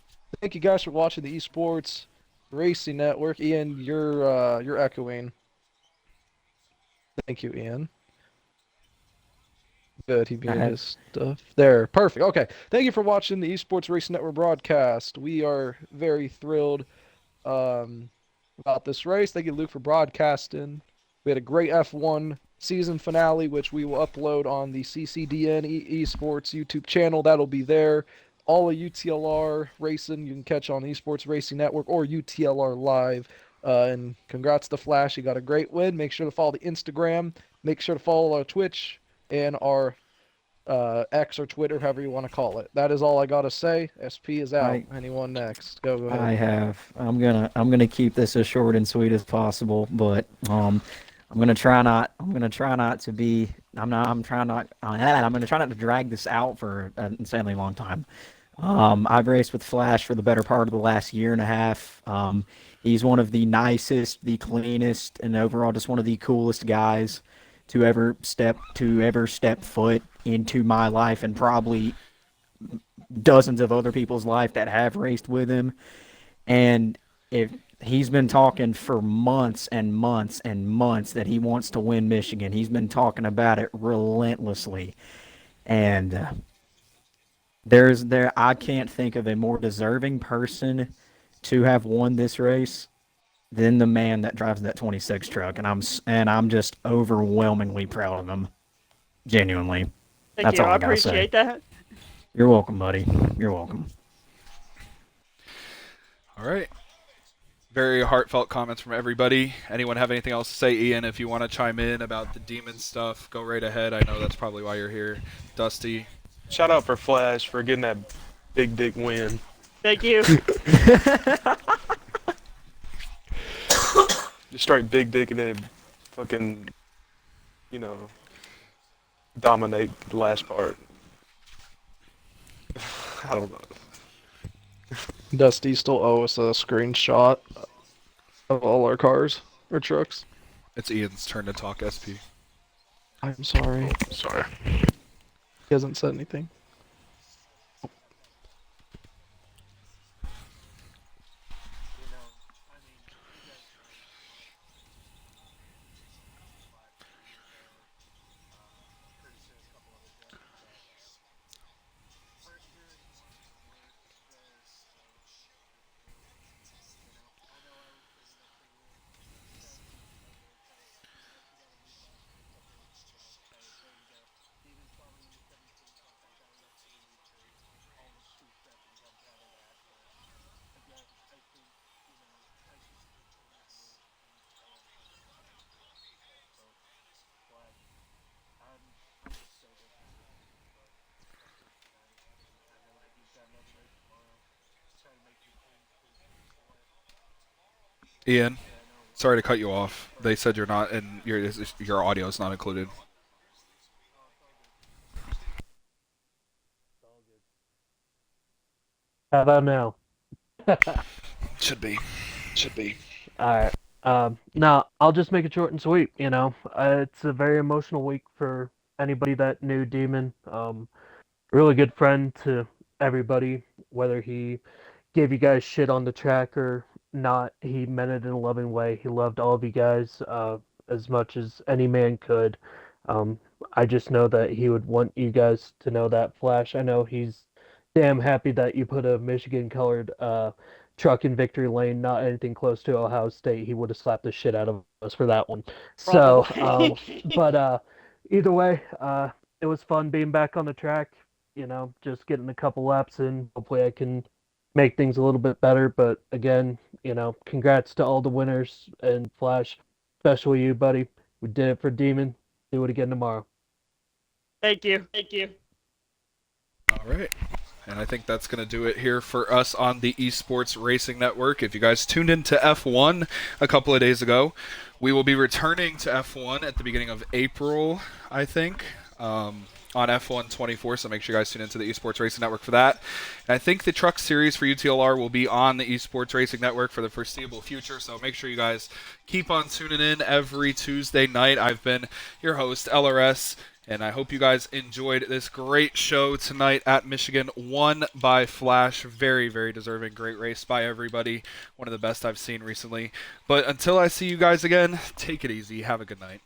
Thank you guys for watching the Esports Racing Network. Ian, you're echoing. Thank you, Ian. Good, he muted his stuff. There, perfect. Okay, thank you for watching the Esports Racing Network broadcast. We are very thrilled about this race. Thank you, Luke, for broadcasting. We had a great F1 season finale, which we will upload on the CCDN Esports YouTube channel. That'll be there. All of UTLR racing you can catch on Esports Racing Network or UTLR Live. And congrats to Flash. You got a great win. Make sure to follow the Instagram. Make sure to follow our Twitch and our X or Twitter, however you want to call it. That is all I gotta say. SP is out. I Anyone next? Go I ahead. have. I'm gonna keep this as short and sweet as possible, but I'm gonna try not. I'm gonna try not to be. I'm not. I'm trying not. I'm gonna try not to drag this out for an insanely long time. I've raced with Flash for the better part of the last year and a half. He's one of the nicest, the cleanest, and overall just one of the coolest guys to ever step foot into my life, and probably dozens of other people's life that have raced with him. And if he's been talking for months and months and months that he wants to win Michigan, he's been talking about it relentlessly. And I can't think of a more deserving person to have won this race than the man that drives that 26 truck, and I'm just overwhelmingly proud of him. Genuinely. Thank That's you. all I I gotta say. appreciate that. You're welcome, buddy. You're welcome. All right. Very heartfelt comments from everybody. Anyone have anything else to say? Ian, if you want to chime in about the demon stuff, go right ahead. I know that's probably why you're here. Dusty. Shout out for Flash for getting that big dick win. Thank you. Just straight big dick and then fucking, dominate the last part. I don't know. Dusty still owe us a screenshot of all our cars or trucks. It's Ian's turn to talk SP. I'm sorry. Sorry. He hasn't said anything. Ian, sorry to cut you off. They said you're not, and your audio is not included. How about now? Should be. All right. Now I'll just make it short and sweet. It's a very emotional week for anybody that knew Demon. Really good friend to everybody, whether he gave you guys shit on the track or not. He meant it in a loving way. He loved all of you guys as much as any man could. Um, I just know that he would want you guys to know that. Flash, I know he's damn happy that you put a Michigan colored truck in victory lane, not anything close to Ohio State. He would have slapped the shit out of us for that one. So, Probably. but either way, it was fun being back on the track. Just getting a couple laps in. Hopefully, I can make things a little bit better. But again, congrats to all the winners and Flash, especially you, buddy. We did it for Demon. Do it again tomorrow. Thank you. Thank you. All right. And I think that's going to do it here for us on the Esports Racing Network. If you guys tuned into F1 a couple of days ago, we will be returning to F1 at the beginning of April, I think, on F1 24. So make sure you guys tune into the Esports Racing Network for that. And I think the Truck Series for UTLR will be on the Esports Racing Network for the foreseeable future. So make sure you guys keep on tuning in every Tuesday night. I've been your host, LRS. And I hope you guys enjoyed this great show tonight at Michigan, won by Flash. Very, very deserving. Great race by everybody. One of the best I've seen recently. But until I see you guys again, take it easy. Have a good night.